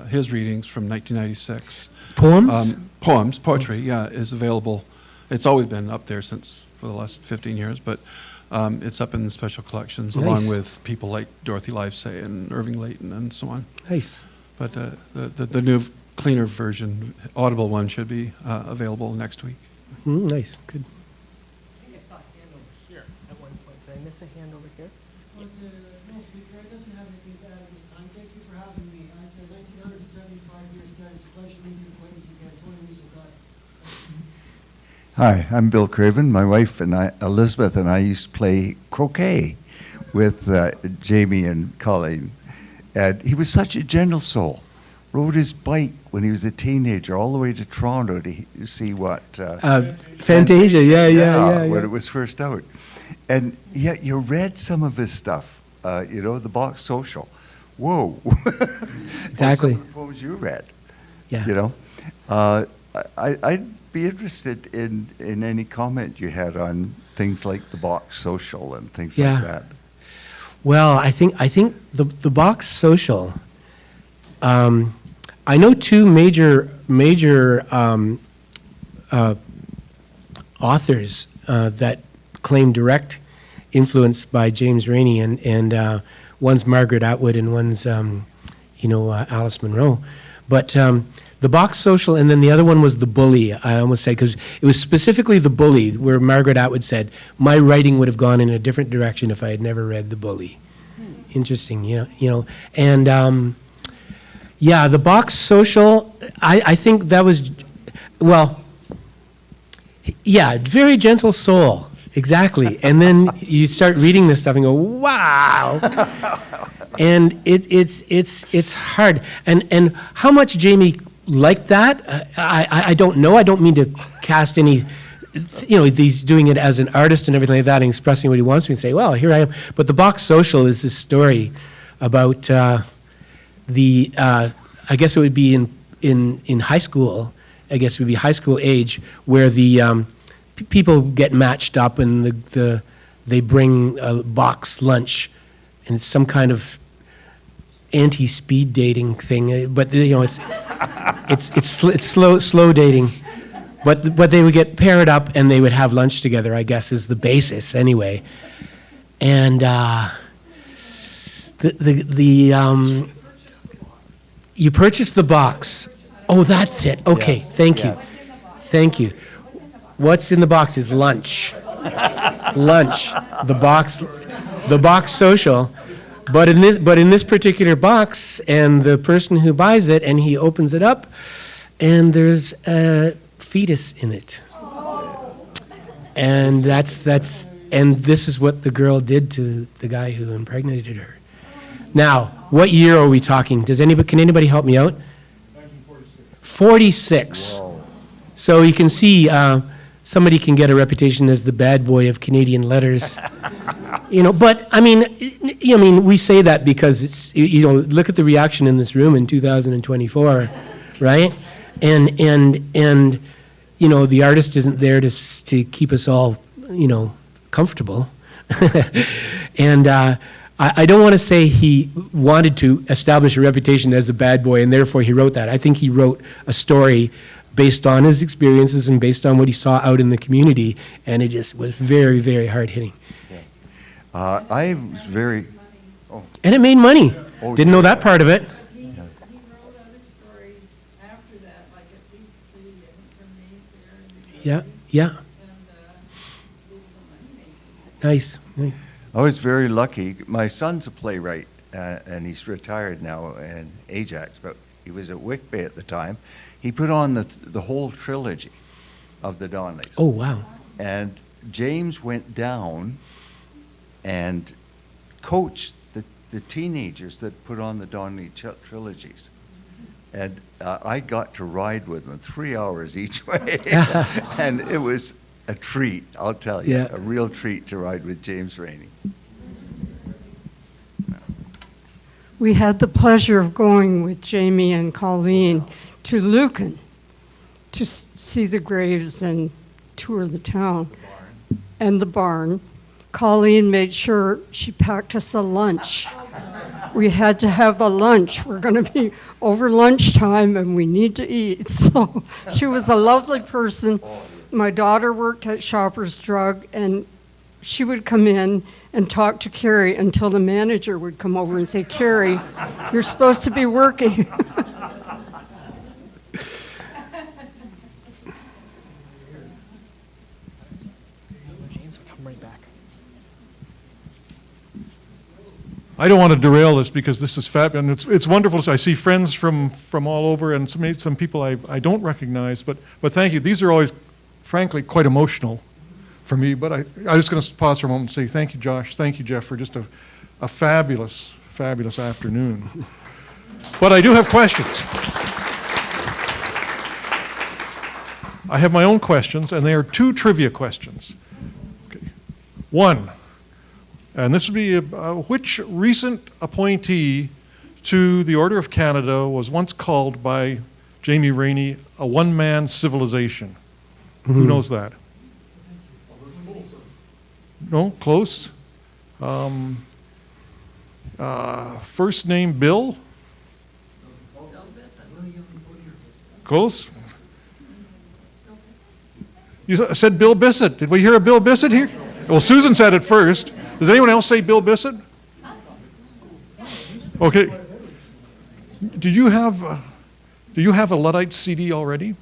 his readings from 1996. Poems? Poems, poetry, yeah, is available. It's always been up there for the last 15 years, but it's up in the special collections, Nice. along with people like Dorothy Livesay and Irving Layton and so on. Nice. But the new, cleaner version, Audible one, should be available next week. Nice. Good. I think I saw a hand over here at one point. Did I miss a hand over here? No speaker, I doesn't have anything to add at this time. Thank you for having me. I said 1975 years dead. It's a pleasure meeting your acquaintance again. Tony Weasel. Hi, I'm Bill Craven. My wife and I, Elizabeth, and I used to play croquet with Jamie and Colleen. And he was such a gentle soul. Rode his bike when he was a teenager all the way to Toronto to see what... Fantasia, yeah. when it was first out. And yet you read some of his stuff, the Box Social. Whoa. Exactly. Or some of the poems you read, Yeah. I'd be interested in any comment you had on things like the Box Social and things Yeah. like that. Well, I think the Box Social. I know 2 major authors that claim direct influence by James Reaney, and one's Margaret Atwood and one's Alice Munro. But the Box Social, and then the other one was The Bully, I almost say, because it was specifically The Bully, where Margaret Atwood said, my writing would have gone in a different direction if I had never read The Bully. Interesting, and yeah, the Box Social, I think that was, very gentle soul, exactly. And then you start reading this stuff and go, wow. And it's hard. And how much Jamie liked that, I don't know. I don't mean to cast any, he's doing it as an artist and everything like that and expressing what he wants to and say, well, here I am. But the Box Social is this story about I guess it would be in high school, I guess it would be high school age, where the people get matched up and they bring a box lunch and it's some kind of anti-speed dating thing, but it's slow dating. But they would get paired up and they would have lunch together, I guess, is the basis anyway. And you purchase the box. Oh, that's it. Okay, Yes, thank you. yes. Thank you. What's in the box is lunch. Lunch. The box social. But in this particular box, and the person who buys it, and he opens it up, and there's a fetus in it. And and this is what the girl did to the guy who impregnated her. Now, what year are we talking? Can anybody help me out? 1946. Whoa. So you can see somebody can get a reputation as the bad boy of Canadian letters. But I mean, we say that because it's, look at the reaction in this room in 2024, right? And the artist isn't there to keep us all, comfortable. And I don't want to say he wanted to establish a reputation as a bad boy and therefore he wrote that. I think he wrote a story based on his experiences and based on what he saw out in the community, and it just was very, very hard-hitting. I was very, And it made money. Oh, Didn't know that part of it. He wrote other stories after that, like at least 3, I think, from Mayfair and Yeah. and he was a moneymaker. Nice. I was very lucky. My son's a playwright, and he's retired now in Ajax, but he was at Wickbay at the time. He put on the whole trilogy of the Donleys. Oh, wow. And James went down and coached the teenagers that put on the Donley trilogies. And I got to ride with them 3 hours each way. And it was a treat, I'll tell you, Yeah. a real treat to ride with James Reaney. We had the pleasure of going with Jamie and Colleen to Lucan to see the graves and tour the town and the barn. Colleen made sure she packed us a lunch. We had to have a lunch. We're going to be over lunchtime and we need to eat. So she was a lovely person. My daughter worked at Shoppers Drug, and she would come in and talk to Carrie until the manager would come over and say, Carrie, you're supposed to be working. James will come right back. I don't want to derail this because this is fabulous, and it's wonderful. I see friends from all over and some people I don't recognize, but thank you. These are always, frankly, quite emotional for me, but I'm just going to pause for a moment and say thank you, Josh, thank you, Jeff, for just a fabulous, fabulous afternoon. But I do have questions. I have my own questions, and they are 2 trivia questions. Okay. 1, and this would be, which recent appointee to the Order of Canada was once called by Jamie Reaney a one-man civilization? Who knows that? No? Close? First name Bill? Close? You said Bill Bissett. Did we hear a Bill Bissett here? Well, Susan said it first. Does anyone else say Bill Bissett? Okay. Do you have a Luddite CD already?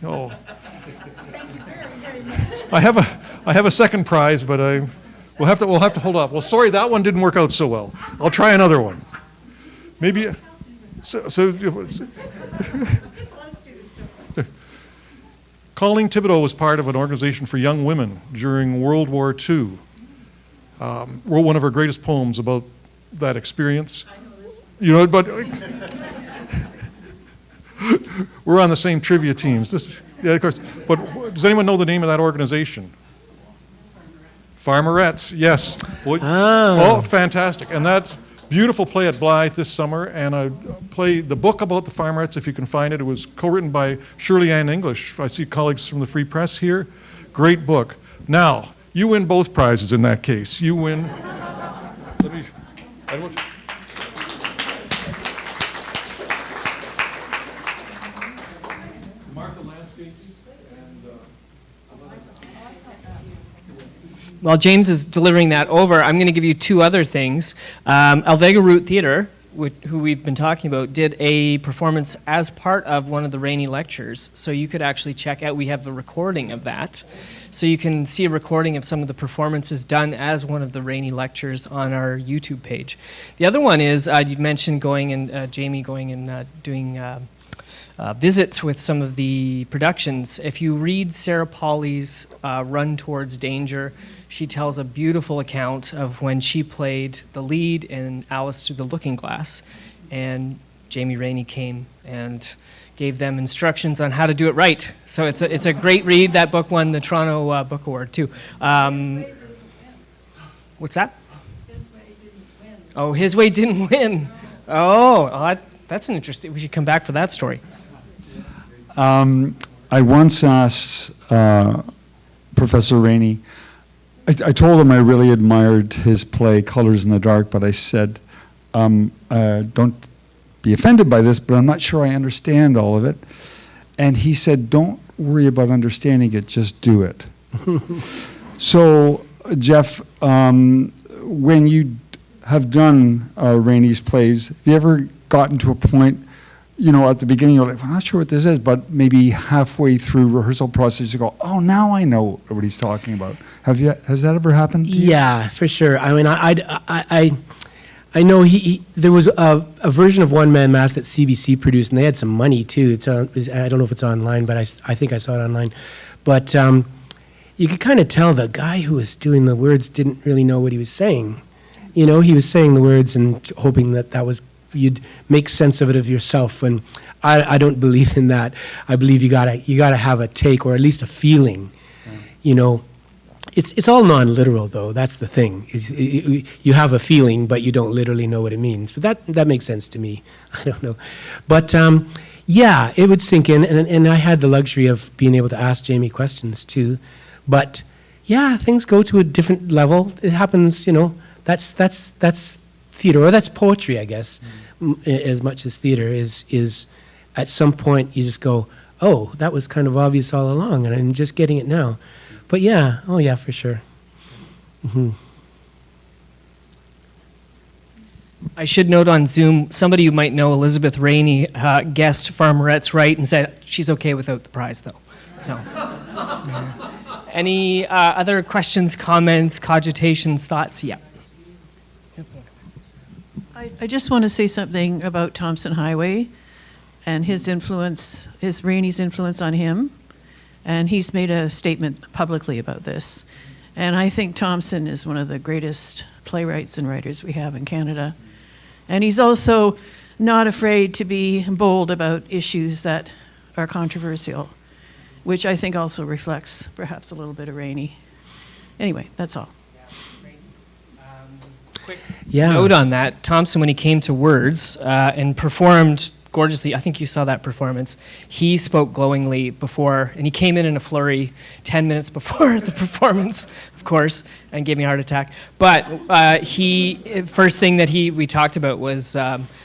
No. I have a second prize, but we'll have to hold off. Well, sorry, that one didn't work out so well. I'll try another one. Maybe. Colleen Thibaudeau was part of an organization for young women during World War II. Wrote one of her greatest poems about that experience? You know, but we're on the same trivia teams. Yeah, of course. But does anyone know the name of that organization? Farmerettes, yes. Oh, fantastic. And that beautiful play at Blythe this summer, and I played the book about the Farmerettes, if you can find it. It was co-written by Shirley Ann English. I see colleagues from the Free Press here. Great book. Now, you win both prizes in that case. You win. Mark the landscapes and. While James is delivering that over, I'm going to give you two other things. Alvega Root Theatre, who we've been talking about, did a performance as part of one of the Reaney lectures. So you could actually check out, we have a recording of that. So you can see a recording of some of the performances done as one of the Reaney lectures on our YouTube page. The other one is, you mentioned going and, Jamie going and doing visits with some of the productions. If you read Sarah Pauli's Run Towards Danger, she tells a beautiful account of when she played the lead in Alice Through the Looking Glass, and Jamie Reaney came and gave them instructions on how to do it right. So it's a great read. That book won the Toronto Book Award too. What's that? Oh, His Way Didn't Win. Oh, that's an interesting. We should come back for that story. I once asked Professor Reaney, I told him I really admired his play, Colors in the Dark, but I said, don't be offended by this, but I'm not sure I understand all of it. And he said, don't worry about understanding it, just do it. So, Jeff, when you have done Reaney's plays, have you ever gotten to a point, you know, at the beginning you're like, well, I'm not sure what this is, but maybe halfway through rehearsal process you go, oh, now I know what he's talking about. Has that ever happened to you? Yeah, for sure. I mean, I know there was a version of One Man Mass that CBC produced, and they had some money too. I don't know if it's online, but I think I saw it online. But you could kind of tell the guy who was doing the words didn't really know what he was saying. You know, he was saying the words and hoping that was you'd make sense of it of yourself. And I don't believe in that. I believe you gotta have a take or at least a feeling. You know, it's all non-literal though. That's the thing. You have a feeling, but you don't literally know what it means. But that makes sense to me. I don't know, but yeah, it would sink in. And I had the luxury of being able to ask Jamie questions too. But yeah, things go to a different level. It happens. You know, that's theater, or that's poetry, I guess, as much as theater is at some point you just go, oh, that was kind of obvious all along, and I'm just getting it now. But yeah, oh yeah, for sure. Mm-hmm. I should note on Zoom, somebody you might know, Elizabeth Reaney, guessed Farmerette's right and said she's okay without the prize, though. So, any other questions, comments, cogitations, thoughts? Yeah. I just want to say something about Thompson Highway and his influence, his Reaney's influence on him. And he's made a statement publicly about this. And I think Thompson is one of the greatest playwrights and writers we have in Canada. And he's also not afraid to be bold about issues that are controversial, which I think also reflects perhaps a little bit of Reaney. Anyway, that's all. Quick note on that. Thompson, when he came to Words and performed gorgeously, I think you saw that performance, he spoke glowingly before, and he came in a flurry 10 minutes before the performance, of course, and gave me a heart attack. But first thing that we talked about was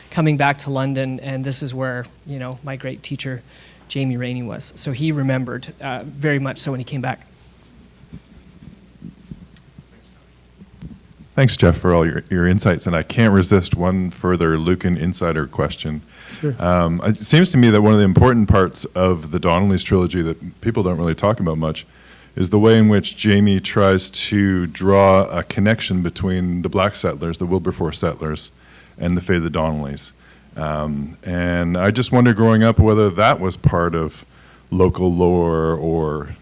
coming back to London, and this is where, you know, my great teacher, Jamie Reaney, was. So he remembered very much so when he came back. Thanks, Jeff, for all your insights. And I can't resist one further Lucan Insider question. Sure. It seems to me that one of the important parts of the Donley's trilogy that people don't really talk about much is the way in which Jamie tries to draw a connection between the black settlers, the Wilberforce settlers, and the fate of the Donleys. And I just wonder, growing up, whether that was part of local lore or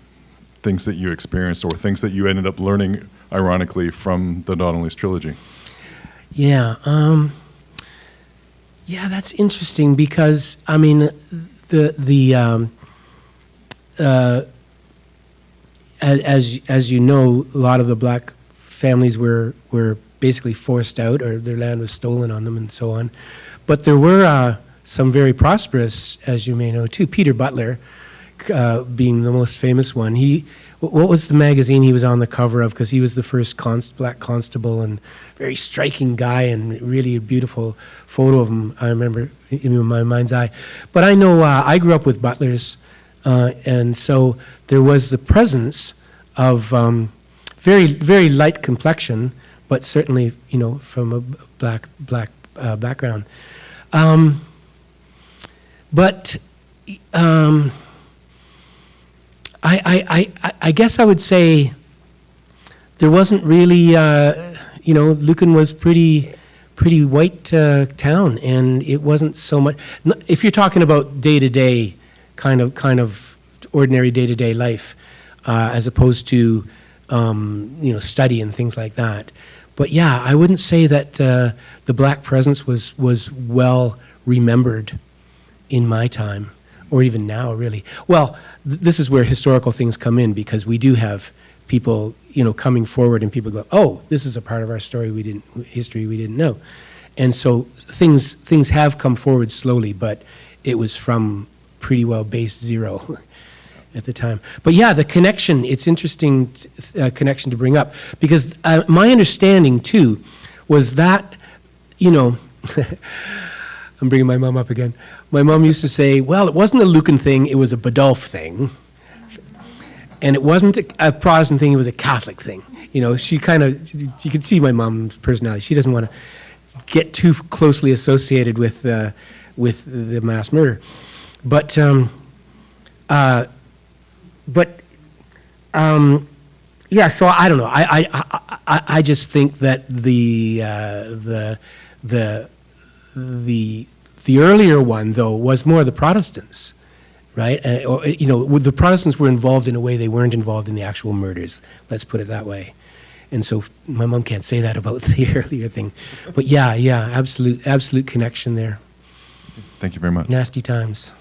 things that you experienced or things that you ended up learning, ironically, from the Donley's trilogy. Yeah. Yeah, that's interesting because, I mean, as you know, a lot of the black families were basically forced out, or their land was stolen on them and so on. But there were some very prosperous, as you may know too. Peter Butler being the most famous one. What was the magazine he was on the cover of? Because he was the first black constable, and very striking guy, and really a beautiful photo of him, I remember in my mind's eye. But I know I grew up with Butlers, and so there was the presence of very, very light complexion, but certainly, you know, from a black background. I guess I would say there wasn't really, you know, Lucan was pretty white town, and it wasn't so much. If you're talking about day-to-day kind of ordinary day-to-day life, as opposed to you know, study and things like that. But yeah, I wouldn't say that the black presence was well remembered in my time, or even now, really. Well, this is where historical things come in, because we do have people, you know, coming forward, and people go, "Oh, this is a part of our history we didn't know," and so things have come forward slowly, but it was from pretty well base zero at the time. But yeah, the connection, it's interesting connection to bring up, because my understanding too was that, you know, I'm bringing my mom up again. My mom used to say, well, it wasn't a Lucan thing, it was a Badolf thing. And it wasn't a Protestant thing, it was a Catholic thing. You know, she you could see my mom's personality. She doesn't want to get too closely associated with the mass murder. But yeah, so I don't know. I just think that the earlier one, though, was more the Protestants, right? Or, you know, the Protestants were involved in a way they weren't involved in the actual murders. Let's put it that way. And so my mom can't say that about the earlier thing. But yeah, absolute connection there. Thank you very much. Nasty times.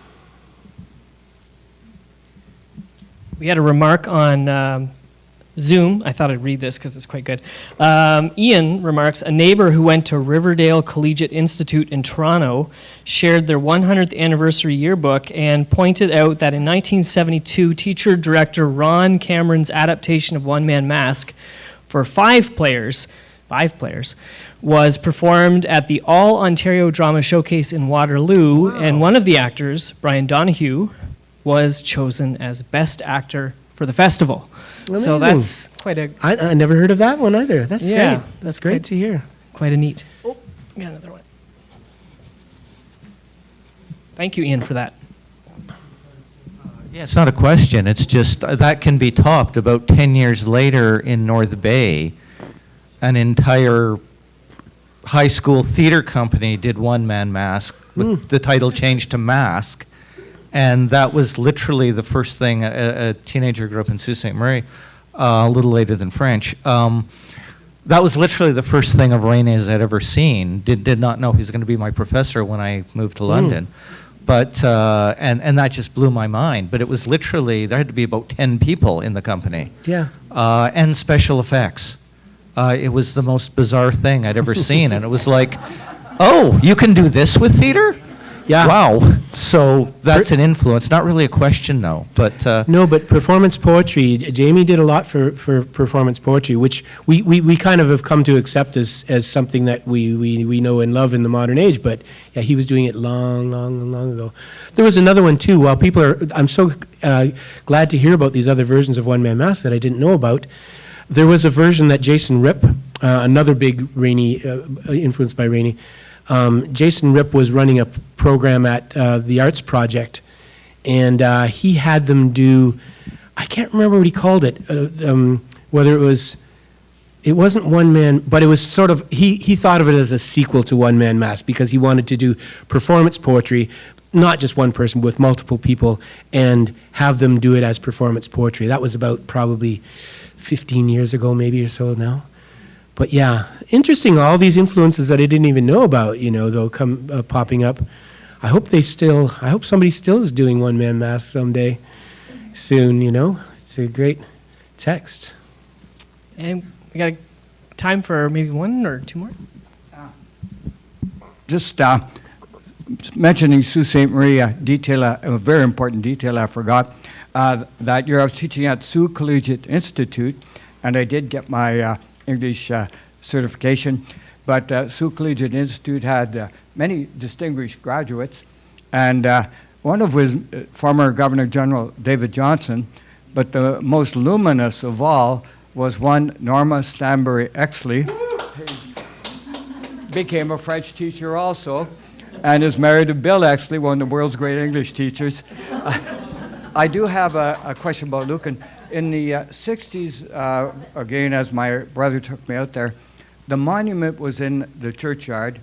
We had a remark on Zoom. I thought I'd read this because it's quite good. Ian remarks, a neighbor who went to Riverdale Collegiate Institute in Toronto shared their 100th anniversary yearbook and pointed out that in 1972, teacher-director Ron Cameron's adaptation of One Man Mask for five players, was performed at the All Ontario Drama Showcase in Waterloo, and one of the actors, Brian Donahue, was chosen as Best Actor for the festival. Amazing. So that's quite a... I never heard of that one either. That's Yeah, great. That's great to hear. Quite a neat. Oh, we got another one. Thank you, Ian, for that. Yeah, it's not a question. It's just that can be topped. About 10 years later in North Bay, an entire high school theater company did One Man Mask with the title changed to Mask. And that was literally the first thing. A teenager grew up in Sault Ste. Marie, a little later than French. That was literally the first thing of Reaney's I'd ever seen. Did not know he was going to be my professor when I moved to London. But, and that just blew my mind. But it was literally, there had to be about 10 people in the company. Yeah. And special effects. It was the most bizarre thing I'd ever seen. And it was like, oh, you can do this with theater? Yeah. Wow. So that's an influence. Not really a question, though. But no, but performance poetry. Jamie did a lot for performance poetry, which we kind of have come to accept as something that we know and love in the modern age. But yeah, he was doing it long ago. There was another one too. While people are, I'm so glad to hear about these other versions of One Man Mask that I didn't know about. There was a version that Jason Ripp, another big Reaney, influenced by Reaney. Jason Ripp was running a program at the Arts Project, and he had them do, I can't remember what he called it, whether it wasn't One Man, but it was sort of, he thought of it as a sequel to One Man Mask, because he wanted to do performance poetry, not just one person, with multiple people, and have them do it as performance poetry. That was about probably 15 years ago, maybe or so now. But yeah, interesting, all these influences that I didn't even know about, though, come popping up. I hope somebody still is doing one-man masks someday soon, It's a great text. And we got time for maybe one or two more. Just mentioning Sault Ste. Marie, a very important detail I forgot. That year I was teaching at Sault Collegiate Institute, and I did get my English certification. But Sault Collegiate Institute had many distinguished graduates, and one of was former Governor General David Johnson, but the most luminous of all was one Norma Stanbury Exley, became a French teacher also, and is married to Bill Exley, one of the world's great English teachers. I do have a question about Lucan. In the 60s, again, as my brother took me out there, the monument was in the churchyard.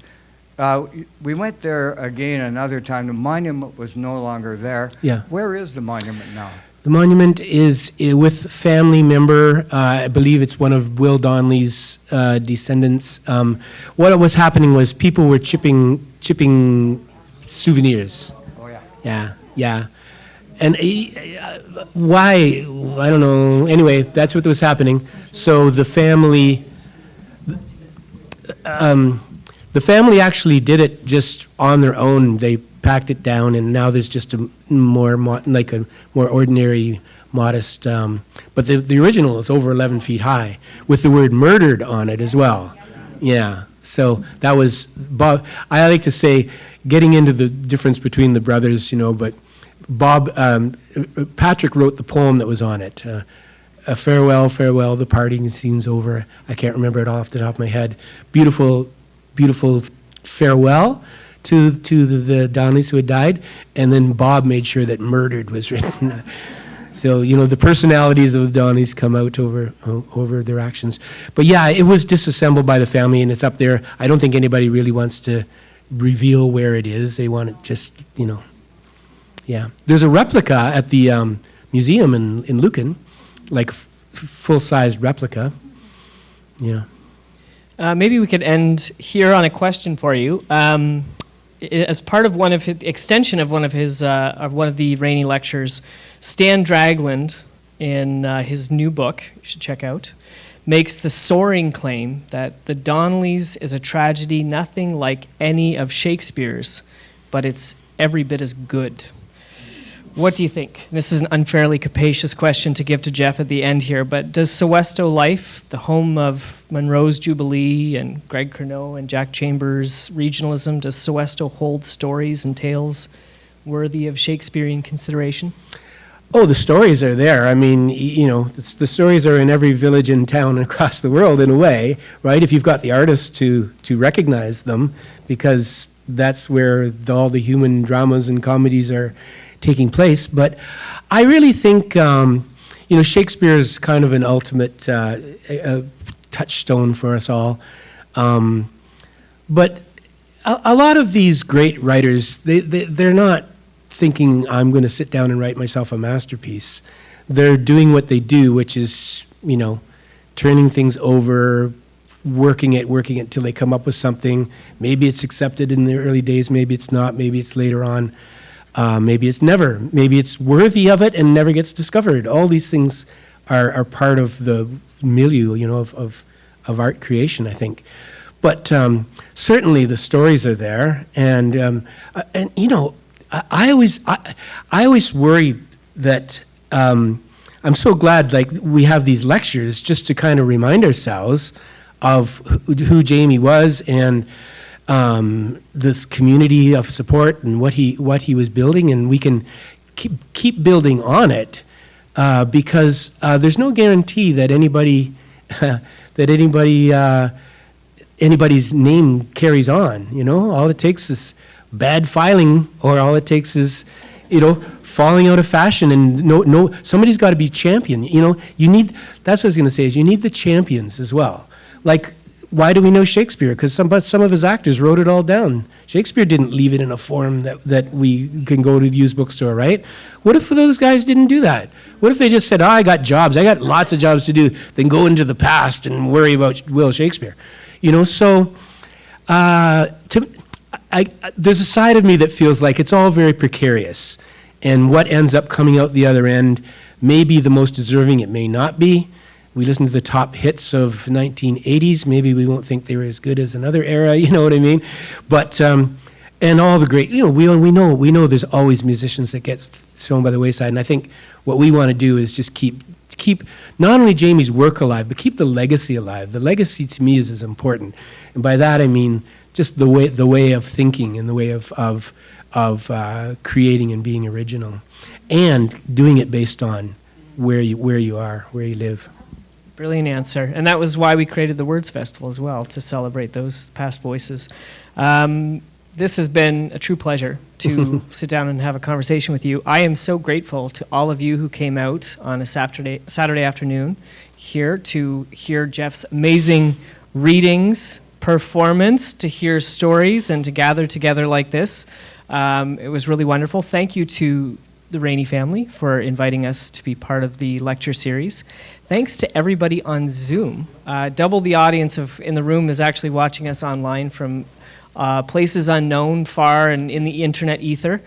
We went there again another time. The monument was no longer there. Yeah. Where is the monument now? The monument is with family member. I believe it's one of Will Donley's descendants. What was happening was people were chipping souvenirs. Oh, yeah. Yeah. And why? I don't know. Anyway, that's what was happening. So the family actually did it just on their own. They packed it down, and now there's just a more ordinary, modest. But the original is over 11 feet high, with the word "murdered" on it as well. Yeah. So that was Bob. I like to say, getting into the difference between the brothers, but Patrick wrote the poem that was on it. A farewell, farewell, the parting scene's over. I can't remember it off the top of my head. Beautiful, beautiful farewell to the Donleys who had died, and then Bob made sure that murdered was written. So, the personalities of the Donleys come out over their actions. But yeah, it was disassembled by the family, and it's up there. I don't think anybody really wants to reveal where it is. They want it just, Yeah. There's a replica at the museum in Lucan, like full-sized replica. Yeah. Maybe we could end here on a question for you. As part of extension of one of the Reaney lectures, Stan Dragland, in his new book, you should check out, makes the soaring claim that the Donleys is a tragedy nothing like any of Shakespeare's, but it's every bit as good. What do you think? This is an unfairly capacious question to give to Jeff at the end here, but does Sesto Life, the home of Monroe's Jubilee and Greg Curneau and Jack Chambers' Regionalism, does Sesto hold stories and tales worthy of Shakespearean consideration? Oh, the stories are there. I mean, the stories are in every village and town across the world in a way, right? If you've got the artists to recognize them, because that's where all the human dramas and comedies are taking place. But I really think, Shakespeare is kind of an ultimate touchstone for us all. But a lot of these great writers, they're not thinking, I'm going to sit down and write myself a masterpiece. They're doing what they do, which is, turning things over, working it till they come up with something. Maybe it's accepted in the early days, maybe it's not, maybe it's later on. Maybe it's never. Maybe it's worthy of it and never gets discovered. All these things are part of the milieu, of art creation, I think. But certainly the stories are there, and I always worry that I'm so glad we have these lectures just to kind of remind ourselves of who Jamie was and this community of support and what he was building, and we can keep building on it because there's no guarantee that anybody's name carries on. All it takes is bad filing, or all it takes is falling out of fashion, and somebody's got to be champion. You need, that's what I was going to say, is you need the champions as well. Like why do we know Shakespeare? Because some of his actors wrote it all down. Shakespeare didn't leave it in a form that we can go to the used bookstore, right? What if those guys didn't do that? What if they just said, I got jobs, I got lots of jobs to do, then go into the past and worry about Will Shakespeare? So there's a side of me that feels like it's all very precarious, and what ends up coming out the other end may be the most deserving, it may not be. We listen to the top hits of 1980s, maybe we won't think they were as good as another era, you know what I mean? But, and all the great, we know there's always musicians that get thrown by the wayside, and I think what we want to do is just keep not only Jamie's work alive, but keep the legacy alive. The legacy to me is as important, and by that I mean just the way of thinking and the way of creating and being original, and doing it based on where you are, where you live. Brilliant answer. And that was why we created the Words Festival as well, to celebrate those past voices. This has been a true pleasure to sit down and have a conversation with you. I am so grateful to all of you who came out on a Saturday afternoon here to hear Jeff's amazing readings, performance, to hear stories, and to gather together like this. It was really wonderful. Thank you to the Reaney family for inviting us to be part of the lecture series. Thanks to everybody on Zoom. Double the audience in the room is actually watching us online from places unknown, far, and in the internet ether.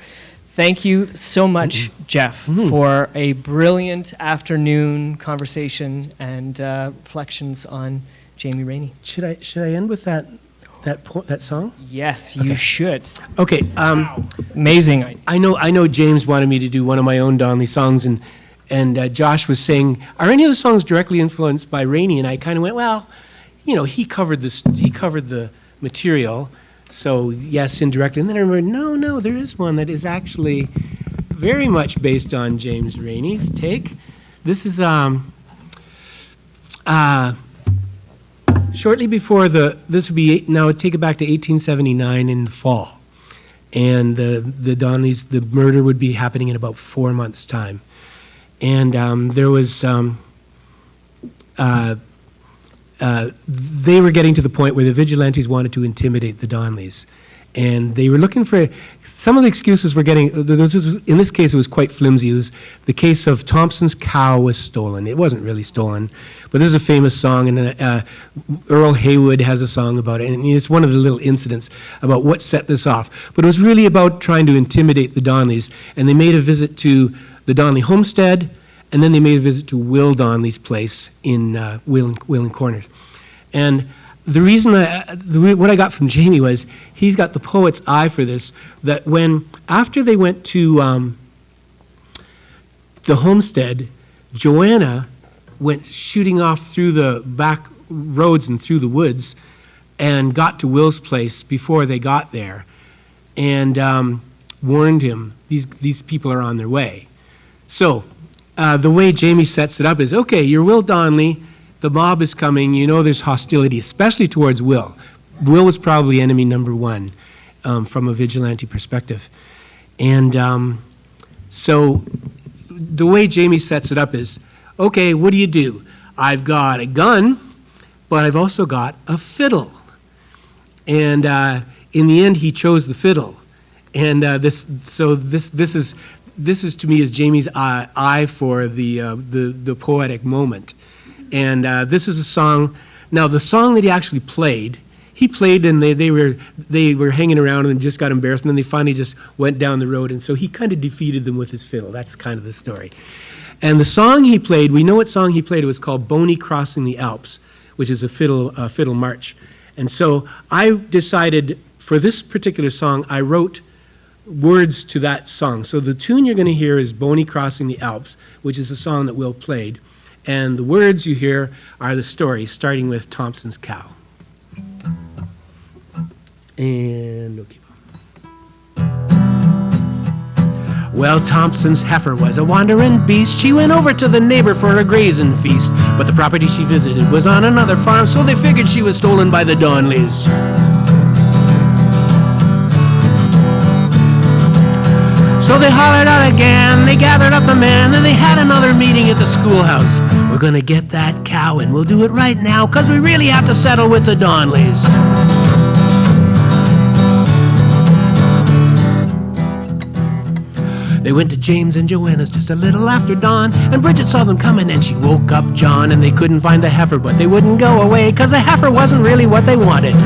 Thank you so much, Jeff, for a brilliant afternoon conversation and reflections on Jamie Reaney. Should I end with that song? Yes, you should. Okay. Amazing. I know James wanted me to do one of my own Donley songs, and Josh was saying, are any of the songs directly influenced by Reaney? And I kind of went, well, he covered the material, so yes, indirectly. And then I remembered, no, there is one that is actually very much based on James Reaney's take. This is shortly before take it back to 1879 in the fall. And the Donleys, the murder would be happening in about 4 months' time. And there was, they were getting to the point where the vigilantes wanted to intimidate the Donleys. And they were looking for, some of the excuses were getting, in this case it was quite flimsy. It was the case of Thompson's cow was stolen. It wasn't really stolen, but this is a famous song, and Earl Haywood has a song about it, and it's one of the little incidents about what set this off. But it was really about trying to intimidate the Donleys, and they made a visit to the Donley homestead, and then they made a visit to Will Donley's place in Wheeling Corners. And the reason what I got from Jamie was he's got the poet's eye for this, that after they went to the homestead, Joanna went shooting off through the back roads and through the woods and got to Will's place before they got there, and warned him, these people are on their way. So the way Jamie sets it up is, okay, you're Will Donley, the mob is coming, there's hostility, especially towards Will. Will was probably enemy number one from a vigilante perspective. And so the way Jamie sets it up is, okay, what do? I've got a gun, but I've also got a fiddle. And in the end, he chose the fiddle. And this is to me is Jamie's eye for the poetic moment. And this is a song. Now, the song that he actually played, and they were hanging around and just got embarrassed, and then they finally just went down the road, and so he kind of defeated them with his fiddle. That's kind of the story. And the song he played, we know what song he played. It was called "Boney Crossing the Alps," which is a fiddle march. And so I decided for this particular song, I wrote words to that song. So the tune you're going to hear is "Boney Crossing the Alps," which is a song that Will played. And the words you hear are the story, starting with Thompson's cow. And okay. Well, Thompson's heifer was a wandering beast. She went over to the neighbor for a grazing feast. But the property she visited was on another farm, so they figured she was stolen by the Donleys. So they hollered out again, they gathered up the men, and they had another meeting at the schoolhouse. We're gonna get that cow, and we'll do it right now, 'cause we really have to settle with the Donleys. They went to James and Joanna's just a little after dawn, and Bridget saw them coming and she woke up John, and they couldn't find the heifer, but they wouldn't go away, 'cause the heifer wasn't really what they wanted.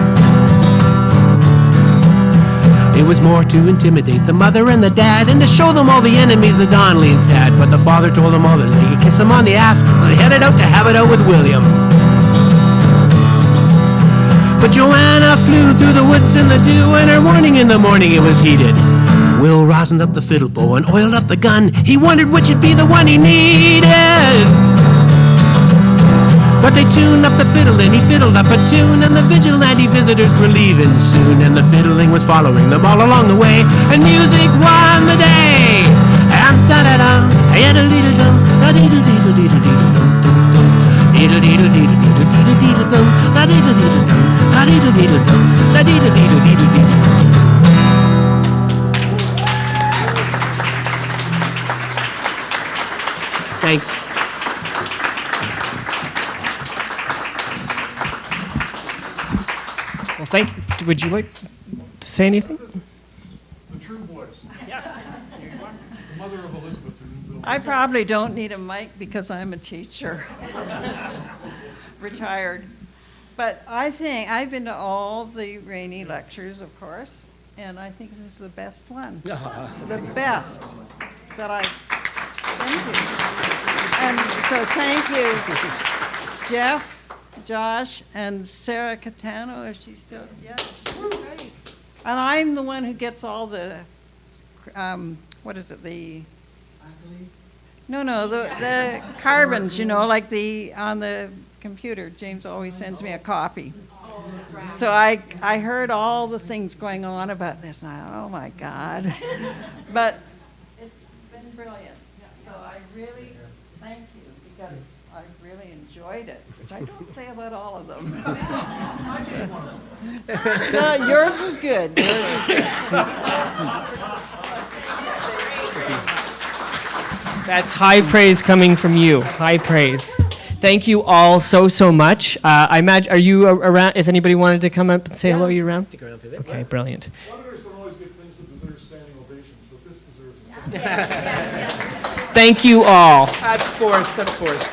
It was more to intimidate the mother and the dad, and to show them all the enemies the Donleys had. But the father told them all that they could kiss him on the ass, so they headed out to have it out with William. But Joanna flew through the woods in the dew, and her warning in the morning it was heeded. Will rosined up the fiddle bow and oiled up the gun. He wondered which would be the one he needed. But they tuned up the fiddle and he fiddled up a tune, and the vigilante visitors were leaving soon, and the fiddling was following them all along the way, and music won the day. And da-da-dum, da-da-dee-da-dum, da-dee-da-dee-da-dee-da-dee-da-dum, dee-da-dee-da-dee-da-dee-da-dee-da-dum, da-dee-da-dee-da-dum, da-dee-da-dee-da-dum, da-dee-da-dee-da-dee-da-dee-da-dum. Thanks. Well, thank you. Would you like to say anything? The true voice. Yes. The mother of Elizabeth. I probably don't need a mic because I'm a teacher, retired. But I think, I've been to all the Reaney lectures, of course, and I think this is the best one. The best that I've been to. And so thank you, Jeff, Josh, and Sarah Catano, if she's still, yeah, she's great. And I'm the one who gets all the, what is it, the the carbons, you know, like on the computer. James always sends me a copy. So I heard all the things going on about this, and I, oh my God. But it's been brilliant. So I really thank you, because I've really enjoyed it, which I don't say about all of them. No, yours was good. Yours was good. That's high praise coming from you. High praise. Thank you all so much. I imagine, are you around? If anybody wanted to come up and say hello, you around? Stick around for a bit. Okay, brilliant. Auditors don't always get things that deserve standing ovations, but this deserves it. Thank you all. That's forced. That's forced.